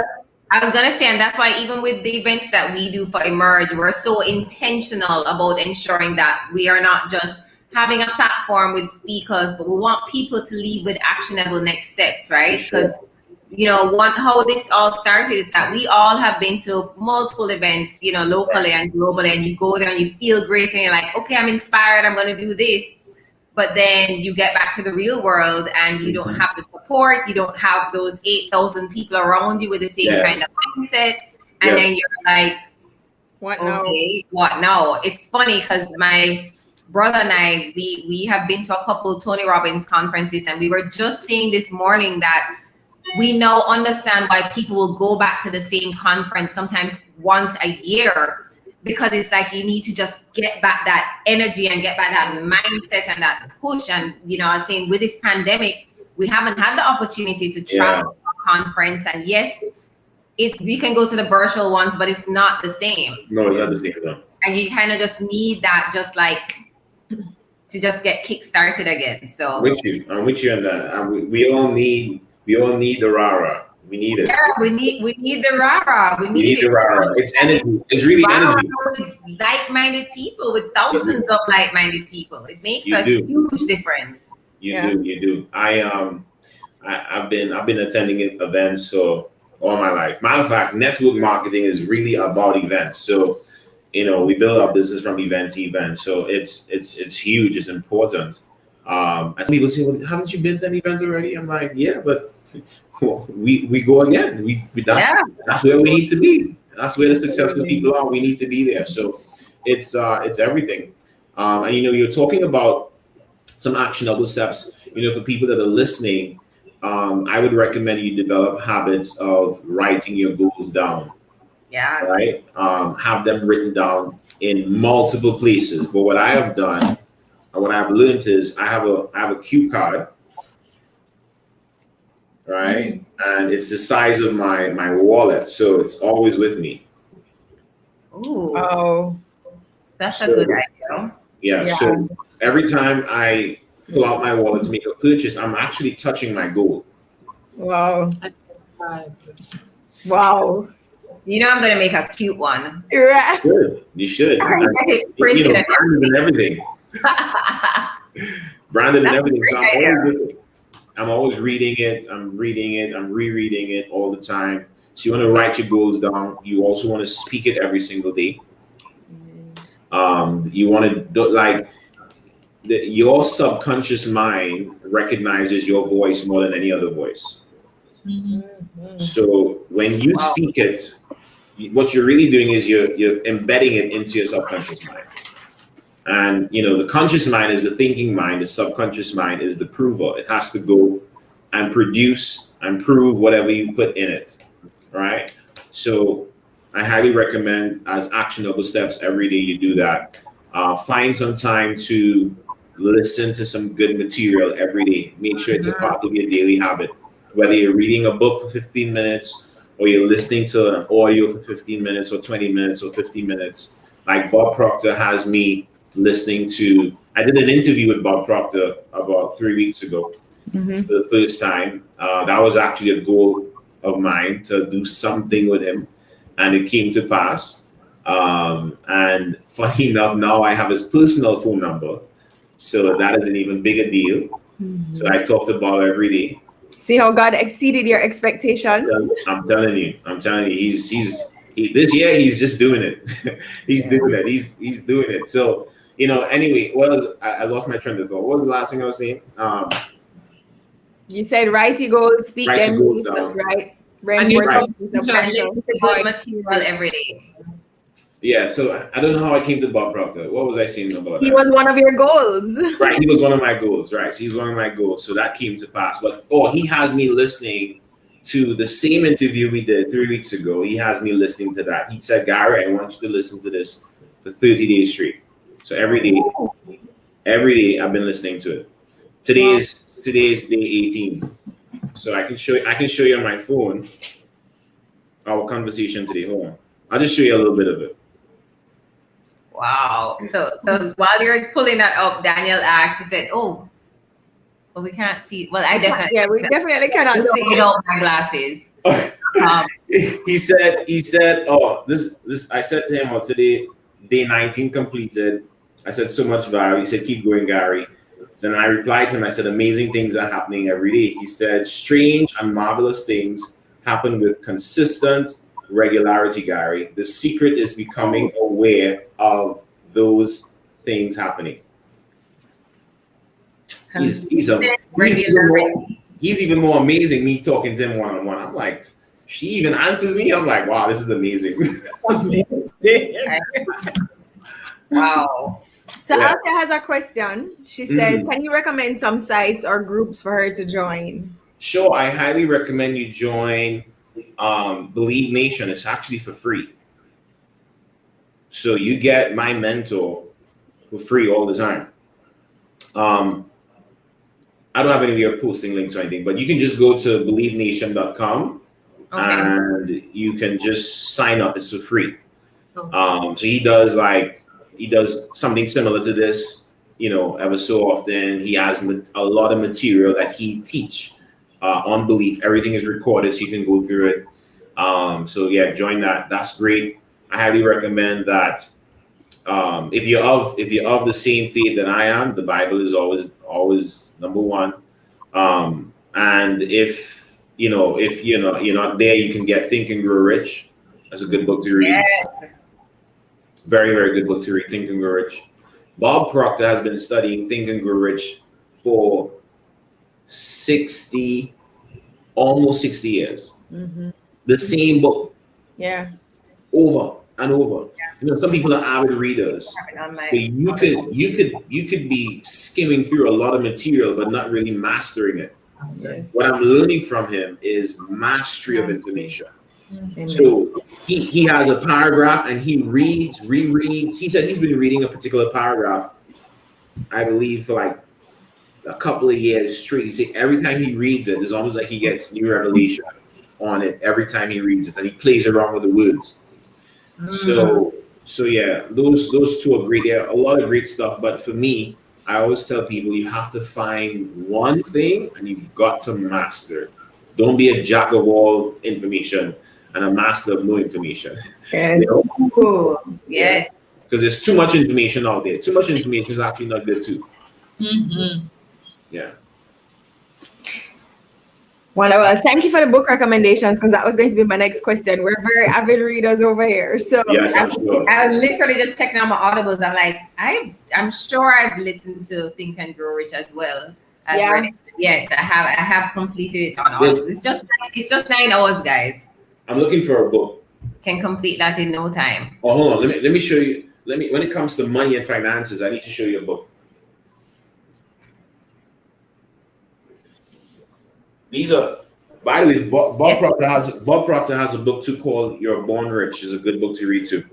I was gonna say, and that's why even with the events that we do for Emerge, we're so intentional about ensuring that we are not just having a platform with speakers, but we want people to leave with actionable next steps, right? Because you know, how this all started is that we all have been to multiple events, you know, locally and globally, and you go there and you feel great and you're like, okay, I'm inspired, I'm gonna do this. But then you get back to the real world and you don't have the support. You don't have those 8,000 people around you with the same kind of mindset. And then you're like, what now? It's funny because my brother and I, we have been to a couple Tony Robbins conferences, and we were just saying this morning that we now understand why people will go back to the same conference sometimes once a year. Because it's like you need to just get back that energy and get back that mindset and that push. And, you know, I was saying with this pandemic, we haven't had the opportunity to travel to a conference. And yes, we can go to the virtual ones, but it's not the same. No, it's not the same. No. And you kind of just need that, just like to just get kick-started again. So I'm with you on that. And we all need the rara. We need it. Yeah, we need the rara. We need the rara. It's energy. It's really energy. With like-minded people, with thousands of like-minded people, it makes a huge difference. You do. I've been attending events so all my life. Matter of fact, network marketing is really about events. So we build our business from event to event. So it's huge. It's important. And some people say, "Well, haven't you been to an event already?" I'm like, "Yeah, but we go again. We that's where we need to be. That's where the successful people are. We need to be there." So it's everything. And you're talking about some actionable steps. For people that are listening, I would recommend you develop habits of writing your goals down. Yeah. Right? Have them written down in multiple places. But what I have done, and what I've learned is I have a cue card, right? And it's the size of my wallet, so it's always with me. Ooh, Oh, that's a good idea. Yeah. So every time I pull out my wallet to make a purchase, I'm actually touching my goal. wow. Right. Wow. I'm gonna make a cute one. Right. Good. You should. I get it printed and branded and everything. Branded and everything. So I'm always reading it. I'm reading it. I'm rereading it all the time. So you want to write your goals down. You also want to speak it every single day. You want to do, your subconscious mind recognizes your voice more than any other voice. So when you speak it, what you're really doing is you're embedding it into your subconscious mind. And the conscious mind is the thinking mind. The subconscious mind is the prover. It has to go and produce and prove whatever you put in it, right? So I highly recommend, as actionable steps, every day you do that. Find some time to listen to some good material every day. Make sure it's a part of your daily habit. Whether you're reading a book for 15 minutes or you're listening to an audio for 15 minutes or 20 minutes or 50 minutes. Like Bob Proctor has me listening to, I did an interview with Bob Proctor about 3 weeks ago for the first time. That was actually a goal of mine, to do something with him, and it came to pass. And funny enough, now I have his personal phone number. So that is an even bigger deal. So I talk to Bob every day. See how God exceeded your expectations. I'm telling you, he's this year he's just doing it. He's doing it. He's doing it. So anyway, I lost my train of thought. What was the last thing I was saying? You said write your goals, speak Write them, your goals down. right? And you Reinforce right. subconscious. Good material every day. Yeah, so I don't know how I came to Bob Proctor. What was I saying about He that? was one of your goals. Right, he was one of my goals. Right, so he's one of my goals. So that came to pass. But he has me listening to the same interview we did 3 weeks ago. He has me listening to that. He said, "Gary, I want you to listen to this for 30 days straight." So every day I've been listening to it. Today's day 18. So I can show you on my phone our conversation today. Hold on. I'll just show you a little bit of it. Wow. So while you're pulling that up, Daniel asked, she said, "Oh, well, we can't see." Well, I definitely we definitely cannot see it. without my glasses. He said, "Oh, this." I said to him, "Oh, today, day 19 completed." I said, "So much value." He said, "Keep going, Gary." So then I replied to him. I said, "Amazing things are happening every day." He said, "Strange and marvelous things happen with consistent regularity, Gary. The secret is becoming aware of those things happening." He's even more amazing. Me talking to him one-on-one. I'm like, she even answers me. I'm like, wow, this is amazing. Wow. So Althea has a question. She says, "Can you recommend some sites or groups for her to join?" Sure, I highly recommend you join Believe Nation. It's actually for free. So you get my mentor for free all the time. I don't have any of your posting links or anything, but you can just go to believenation.com and you can just sign up. It's for free. So he does something similar to this, ever so often. He has a lot of material that he teach on belief. Everything is recorded, so you can go through it. So yeah, join that. That's great. I highly recommend that. If you're of the same faith that I am, the Bible is always number one. And if you're not there, you can get Think and Grow Rich. That's a good book to read. Yes. Very, very good book to read, Think and Grow Rich. Bob Proctor has been studying Think and Grow Rich for almost 60 years. Mm-hmm. The same book. Yeah. Over and over. Some people are avid readers. But you could be skimming through a lot of material but not really mastering it. Yes. What I'm learning from him is mastery of information. Amen. So he has a paragraph and he rereads. He said he's been reading a particular paragraph, I believe, for like a couple of years straight. He said every time he reads it, it's almost like he gets new revelation on it every time he reads it, and he plays around with the words. So yeah, those two are great. There are a lot of great stuff, but for me, I always tell people you have to find one thing and you've got to master it. Don't be a jack of all information and a master of no information. Yes. Yes. Because there's too much information out there. Too much information is actually not good too. Mm-hmm. Yeah. Well, thank you for the book recommendations, because that was going to be my next question. We're very avid readers over here. So yes, I'm sure. I was literally just checking out my audibles. I'm like, I'm sure I've listened to Think and Grow Rich as well. Yes, I have completed it on audibles. It's just 9 hours, guys. I'm looking for a book. Can complete that in no time. Oh, hold on. Let me show you. When it comes to money and finances, I need to show you a book. These are, by the way, Bob Proctor has a book too called You're Born Rich. Is a good book to read too.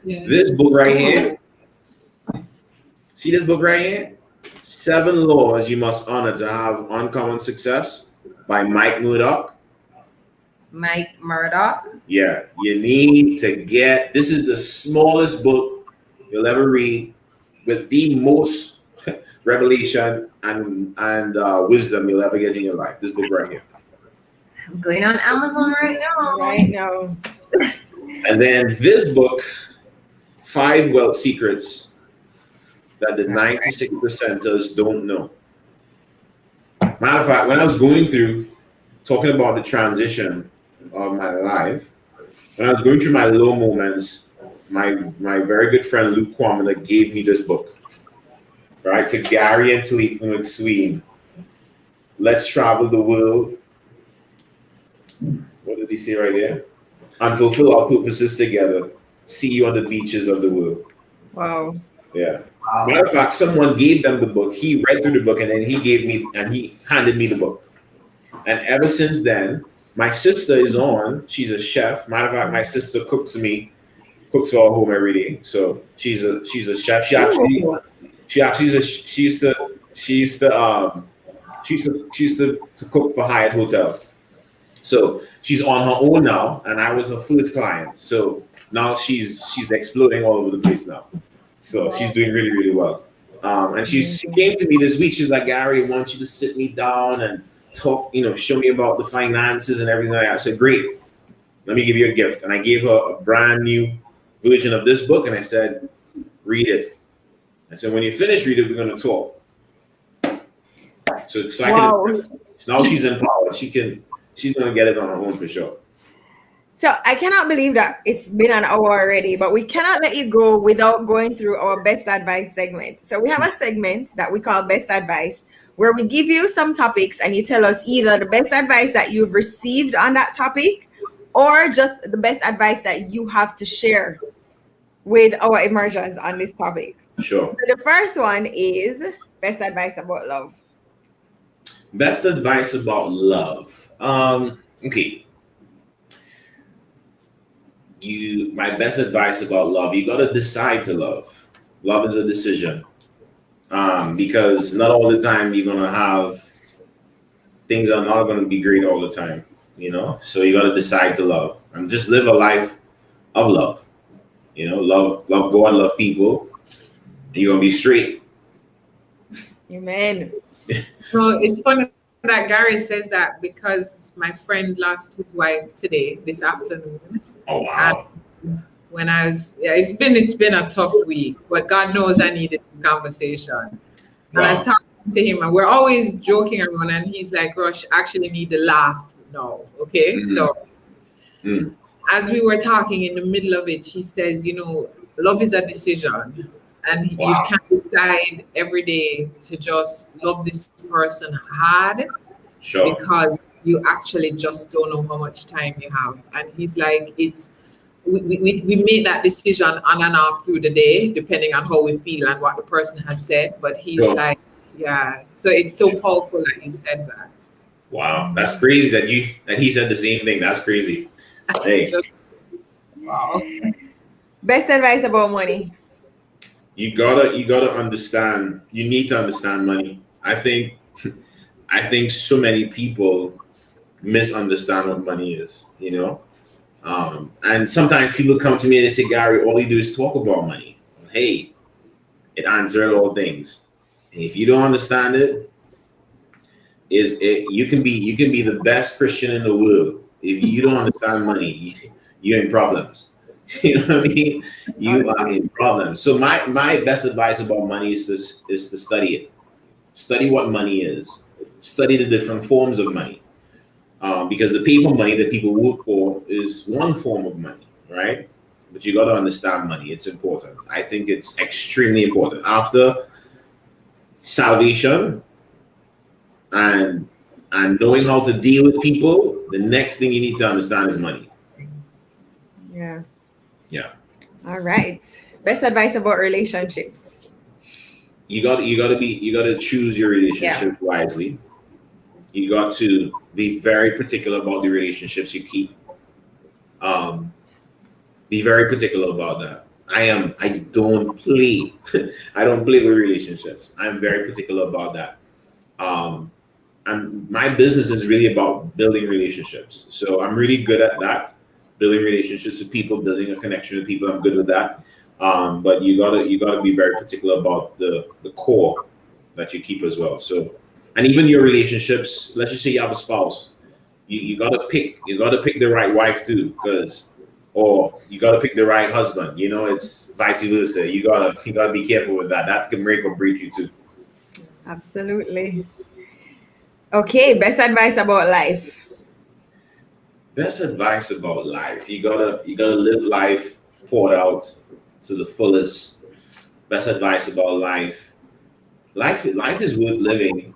Yeah. This book right here. See this book right here? 7 Laws You Must Honor to Have Uncommon Success by Mike Murdoch. Mike Murdoch. Yeah, you need to get. This is the smallest book you'll ever read with the most revelation and wisdom you'll ever get in your life. This book right here. I'm going on Amazon right now. Right now. And then this book, 5 Wealth Secrets that the 96%ers don't know. Matter of fact, when I was going through talking about the transition of my life, when I was going through my low moments, my very good friend Luke Kwamina gave me this book. Right, to Gary and Talitha McSween. Let's travel the world. What did he say right there? And fulfill our purposes together. See you on the beaches of the world. Wow. Yeah. Matter of fact, someone gave them the book. He read through the book and then he handed me the book. And ever since then, my sister is on. She's a chef. Matter of fact, my sister cooks for our home every day. So she's a chef. She used to cook for Hyatt Hotel. So she's on her own now, and I was her first client. So now she's exploding all over the place now. So she's doing really, really well. And she came to me this week. She's like, Gary, I want you to sit me down and talk, show me about the finances and everything like that. I said, great. Let me give you a gift. And I gave her a brand new version of this book, and I said, read it. And so when you finish reading, we're going to talk. So now she's empowered. She's going to get it on her own for sure. So I cannot believe that it's been an hour already, but we cannot let you go without going through our best advice segment. So we have a segment that we call best advice, where we give you some topics and you tell us either the best advice that you've received on that topic or just the best advice that you have to share with our emergers on this topic. Sure. So the first one is best advice about love. Best advice about love. Okay. My best advice about love, you got to decide to love. Love is a decision. Because not all the time you're going to have, things are not going to be great all the time, So you got to decide to love and just live a life of love. Love God, love people. You're gonna be straight. Amen. So it's funny that Gary says that because my friend lost his wife this afternoon. Oh wow. When it's been a tough week, but God knows I needed this conversation. And I was talking to him, and we're always joking around, and he's like, Rush, actually need to laugh now. Okay. So as we were talking in the middle of it, he says, love is a decision. And you can't decide every day to just love this person hard because you actually just don't know how much time you have. And he's like, we make that decision on and off through the day, depending on how we feel and what the person has said. But he's like, yeah. So it's so powerful that you said that. Wow, that's crazy that he said the same thing. That's crazy. Hey. Wow. Best advice about money. You gotta understand. You need to understand money. I think so many people misunderstand what money is. And sometimes people come to me and they say, Gary, all you do is talk about money. Hey, it answers all things. And if you don't understand it, you can be the best Christian in the world. If you don't understand money, you're in problems. You know what I mean? You are in problems. So my best advice about money is to study it. Study what money is. Study the different forms of money. Because the paper money that people work for is one form of money, right? But you got to understand money. It's important. I think it's extremely important. After salvation and knowing how to deal with people, the next thing you need to understand is money. Yeah. Yeah. All right. Best advice about relationships. You got to choose your relationship wisely. You got to be very particular about the relationships you keep. Be very particular about that. I don't play. I don't play with relationships. I'm very particular about that. And my business is really about building relationships. So I'm really good at that. Building relationships with people, building a connection with people. I'm good with that. But you gotta be very particular about the core that you keep as well. So, and even your relationships, let's just say you have a spouse, you gotta pick the right wife too, or you gotta pick the right husband. It's vice versa. You gotta be careful with that. That can break or break you too. Absolutely. Okay, best advice about life. Best advice about life. You gotta live life poured out to the fullest. Best advice about life. Life is worth living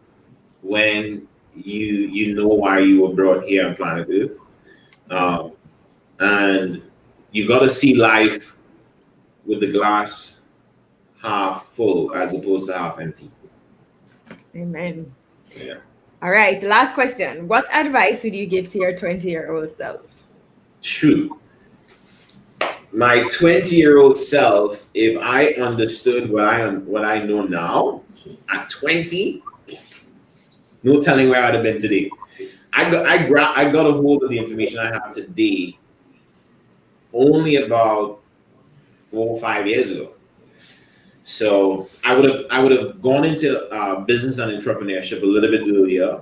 when you know why you were brought here on planet Earth. And you gotta see life with the glass half full as opposed to half empty. Amen. Yeah. All right, last question. What advice would you give to your 20-year-old self? True. My 20-year-old self, if I understood what I know now at 20, no telling where I'd have been today. I got a hold of the information I have today only about 4 or 5 years ago. So I would have gone into business and entrepreneurship a little bit earlier,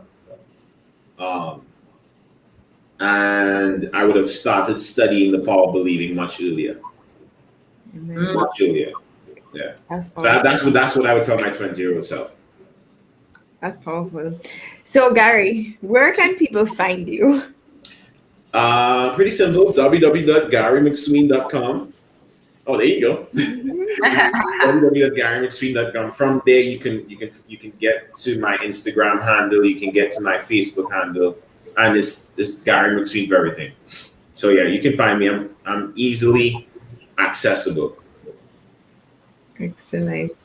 and I would have started studying the power of believing much earlier. Amen. Much earlier, yeah. That's That's what I would tell my 20-year-old self. That's powerful. So Gary, where can people find you? Pretty simple. www.garymcsween.com. Oh, there you go. www.garymcsween.com. From there, you can get to my Instagram handle. You can get to my Facebook handle, and it's Gary McSween for everything. So yeah, you can find me. I'm easily accessible. Excellent.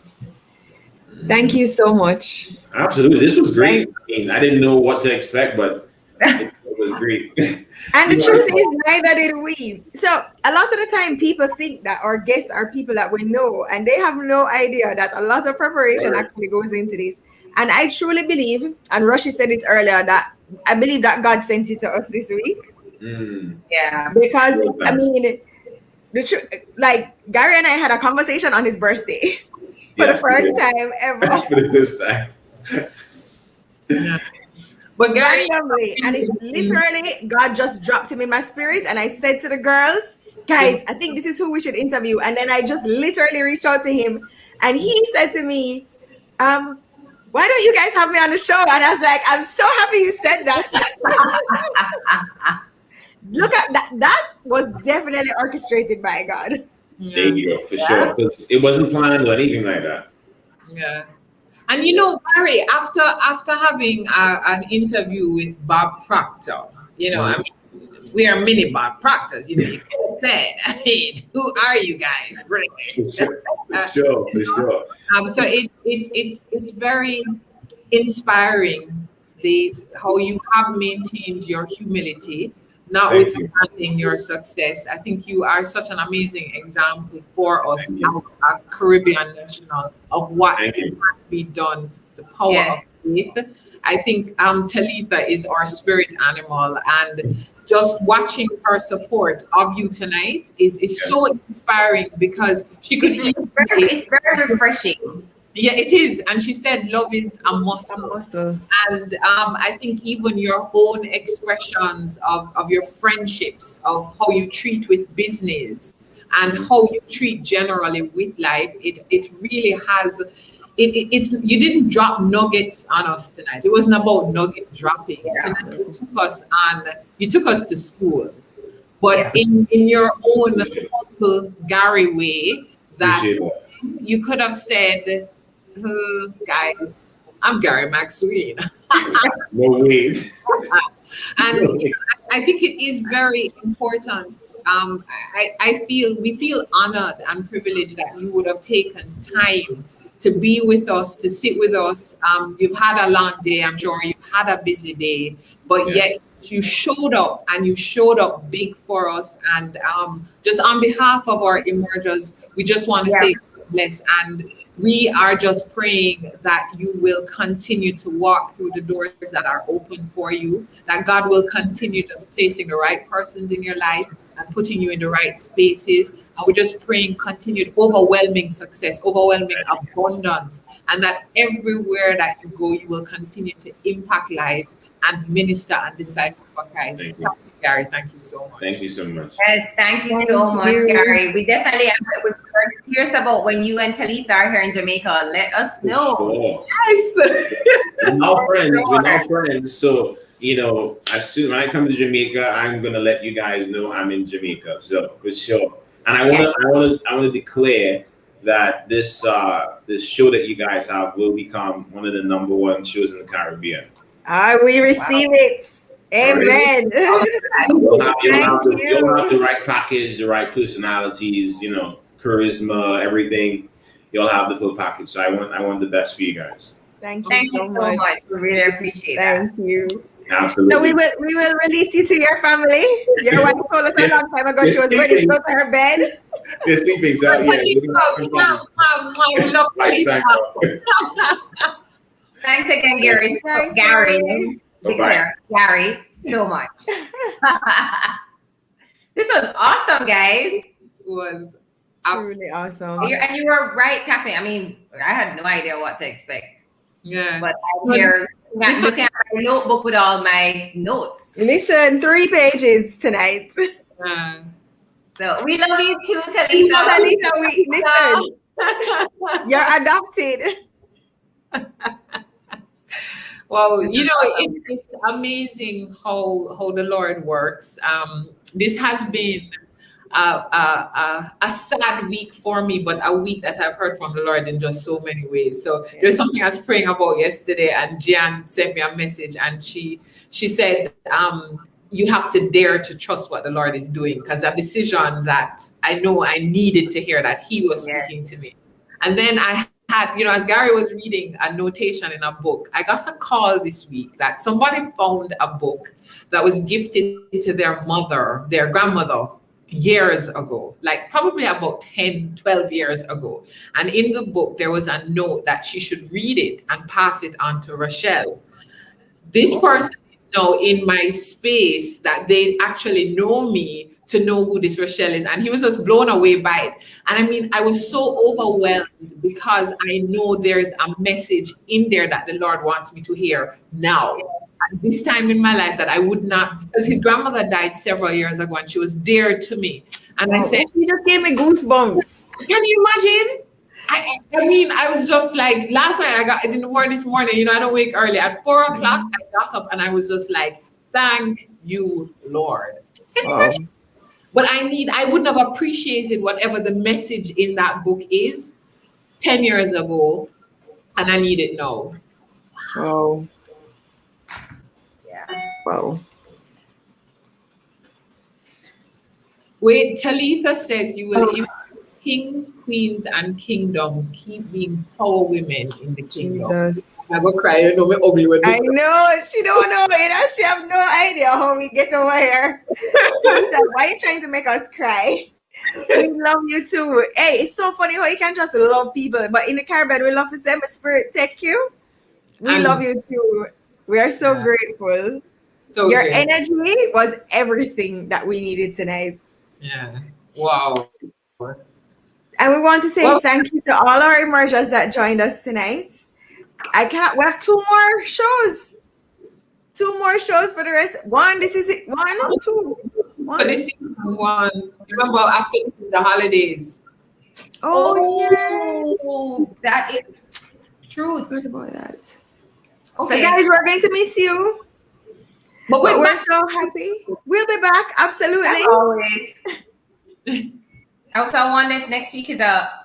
Thank you so much. Absolutely, this was great. I didn't know what to expect, but it was great. And the truth is, neither did we. So a lot of the time, people think that our guests are people that we know, and they have no idea that a lot of preparation actually goes into this. And I truly believe, and Roshi said it earlier, that I believe that God sent it to us this week. Yeah. Because I mean, like Gary and I had a conversation on his birthday for the first time ever. For the first time. Yeah. But Gary, randomly, and it literally, God just dropped him in my spirit, and I said to the girls, guys, I think this is who we should interview. And then I just literally reached out to him, and he said to me, why don't you guys have me on the show? And I was like, I'm so happy you said that. Look at that. That was definitely orchestrated by God. Yeah. There you go, for sure. Because it wasn't planned or anything like that. Yeah. And you know, Barry, after having an interview with Bob Proctor, you know, I mean, we are mini Bob Proctors, you know, you could have said, I mean, who are you guys, really? For sure. So it's very inspiring how you have maintained your humility, notwithstanding your success. I think you are such an amazing example for us as a Caribbean national of what can be done, the power of faith. I think Talitha is our spirit animal, and just watching her support of you tonight is so inspiring, because she could it's very refreshing. Yeah, it is. And she said love is a muscle. And I think even your own expressions of your friendships, of how you treat with business and how you treat generally with life, it really has it's you didn't drop nuggets on us tonight. It wasn't about nugget dropping. Tonight you took us to school, but in your own humble Gary way, that you could have said, guys, I'm Gary McSween. No way. And I think it is very important. We feel honored and privileged that you would have taken time to be with us, to sit with us. You've had a long day, I'm sure you've had a busy day, but yet you showed up, and you showed up big for us. And just on behalf of our emergers, we just want to say God bless. And we are just praying that you will continue to walk through the doors that are open for you, that God will continue just placing the right persons in your life and putting you in the right spaces. And we're just praying continued overwhelming success, overwhelming abundance, and that everywhere that you go, you will continue to impact lives and minister and disciple for Christ. Thank you, Gary. Thank you so much. Thank you so much. Yes, thank you so much, Gary. We definitely we're curious about when you and Talitha are here in Jamaica. Let us know. Sure. Yes. We're now friends. So, you know, as soon as I come to Jamaica, I'm gonna let you guys know I'm in Jamaica. So for sure. And I wanna declare that this show that you guys have will become one of the #1 shows in the Caribbean. We receive it. Amen. You'll have the right package, the right personalities, you know, charisma, everything. You'll have the full package. So I want the best for you guys. Thank you so much. We really appreciate that. Thank you. Absolutely. So we will release you to your family. Your wife told us a long time ago she was ready to go to her bed. They're sleeping, so Thanks again, Gary. Thanks, Gary. Bye-bye. Gary, so much. This was awesome, guys. It was Truly awesome. And you were right, Kathy. I mean, I had no idea what to expect. Yeah. But I'm here looking at my notebook with all my notes. Listen, 3 pages tonight. So we love you too, Talitha. Listen, you're adopted. Well, you know, it's amazing how the Lord works. This has been a sad week for me, but a week that I've heard from the Lord in just so many ways. So there's something I was praying about yesterday, and Jan sent me a message, and she said, you have to dare to trust what the Lord is doing, because a decision that I know I needed to hear, that he was speaking to me. And then I had, you know, as Gary was reading a notation in a book, I got a call this week that somebody found a book that was gifted to their grandmother years ago, like probably about 10, 12 years ago. And in the book, there was a note that she should read it and pass it on to Rochelle. This person is now in my space, that they actually know me to know who this Rochelle is. And he was just blown away by it. And I mean, I was so overwhelmed, because I know there's a message in there that the Lord wants me to hear now. At this time in my life that I would not, because his grandmother died several years ago and she was dear to me. And I said, you just gave me goosebumps. Can you imagine? I mean, I was just like, last night I got in the morning this morning, you know, I don't wake early. At 4 o'clock, I got up and I was just like, thank you, Lord. Wow. But I wouldn't have appreciated whatever the message in that book is 10 years ago, and I need it now. Wow. Yeah. Wow. Wait, Talitha says you will impact kings, queens, and kingdoms. Keep being power women in the kingdom. Jesus. I go cry, you know, me ugly when I know. She don't know it. She have no idea how we get over here. Talitha, why are you trying to make us cry? We love you too. Hey, it's so funny how you can just love people, but in the Caribbean, we love to say, "My spirit take you." We And- love you too. We are so Yeah. grateful. So Your good. energy was everything that we needed tonight. Yeah. Wow. And we want to say Well- thank you to all our emergers that joined us tonight. We have 2 more shows. 2 more shows for the rest. One, this is it. 1, 2, 1. For this season one, remember after this is the holidays. Oh, yes. That is truth. Where's about that? Okay. So, guys, we're going to miss you. But But we're back. so happy. We'll be back. Absolutely. As always. Also, I wonder if next week is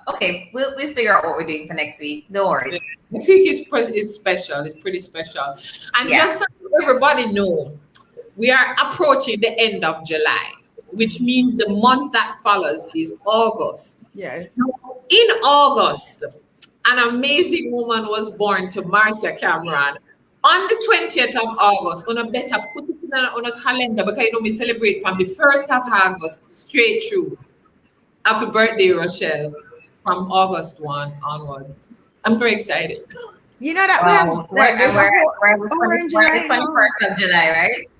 okay. We'll figure out what we're doing for next week. No worries. Next week is special. It's pretty special. And Yeah. just so everybody know, we are approaching the end of July, which means the month that follows is August. Yes. In August, an amazing woman was born to Marcia Cameron. On the 20th of August, on a better put it on a calendar because you know we celebrate from the 1st of August straight through. Happy birthday, Rochelle, from August 1 onwards. I'm very excited. You know that Wow. we're We're the 21st of July, right?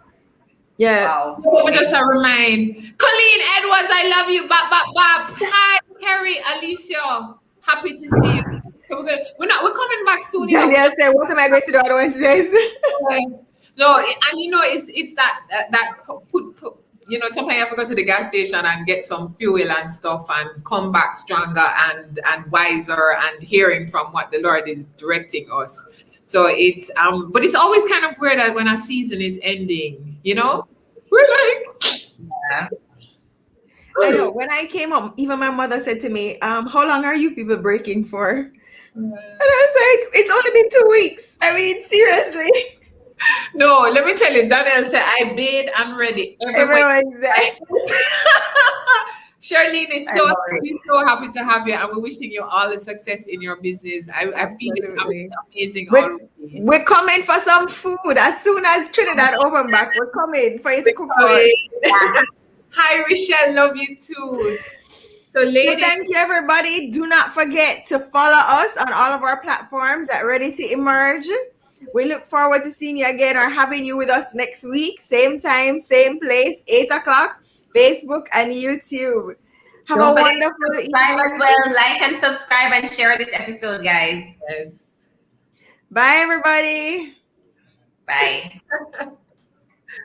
yeah. Wow. Just a remind. Colleen Edwards, I love you. Bap, bap, bap. Hi, Carrie, Alicia. Happy to see you. So we're coming back soon. You know. Daniel said, "What am I going to do on Wednesdays?" No, and you know, it's that put you know, sometimes you have to go to the gas station and get some fuel and stuff and come back stronger and wiser and hearing from what the Lord is directing us. So it's but it's always kind of weird that when a season is ending, you know, we're like, Yeah. I know. When I came home, even my mother said to me, "How long are you people breaking for?" And I was like, "It's only been 2 weeks. I mean, seriously." no, let me tell you, Daniel said, I bathe and ready. Everyone's like, Charlene is so happy to have you, and we're wishing you all the success in your business. I feel it's amazing. We're coming for some food as soon as Trinidad open back. We're coming for you to cook for us. Hi, Rochelle, love you too. So, ladies, so thank you, everybody. Do not forget to follow us on all of our platforms at Ready to Emerge. We look forward to seeing you again or having you with us next week. Same time, same place, 8 o'clock, Facebook and YouTube. Have a wonderful evening. As well. Like and subscribe and share this episode, guys. Yes. Bye, everybody. Bye.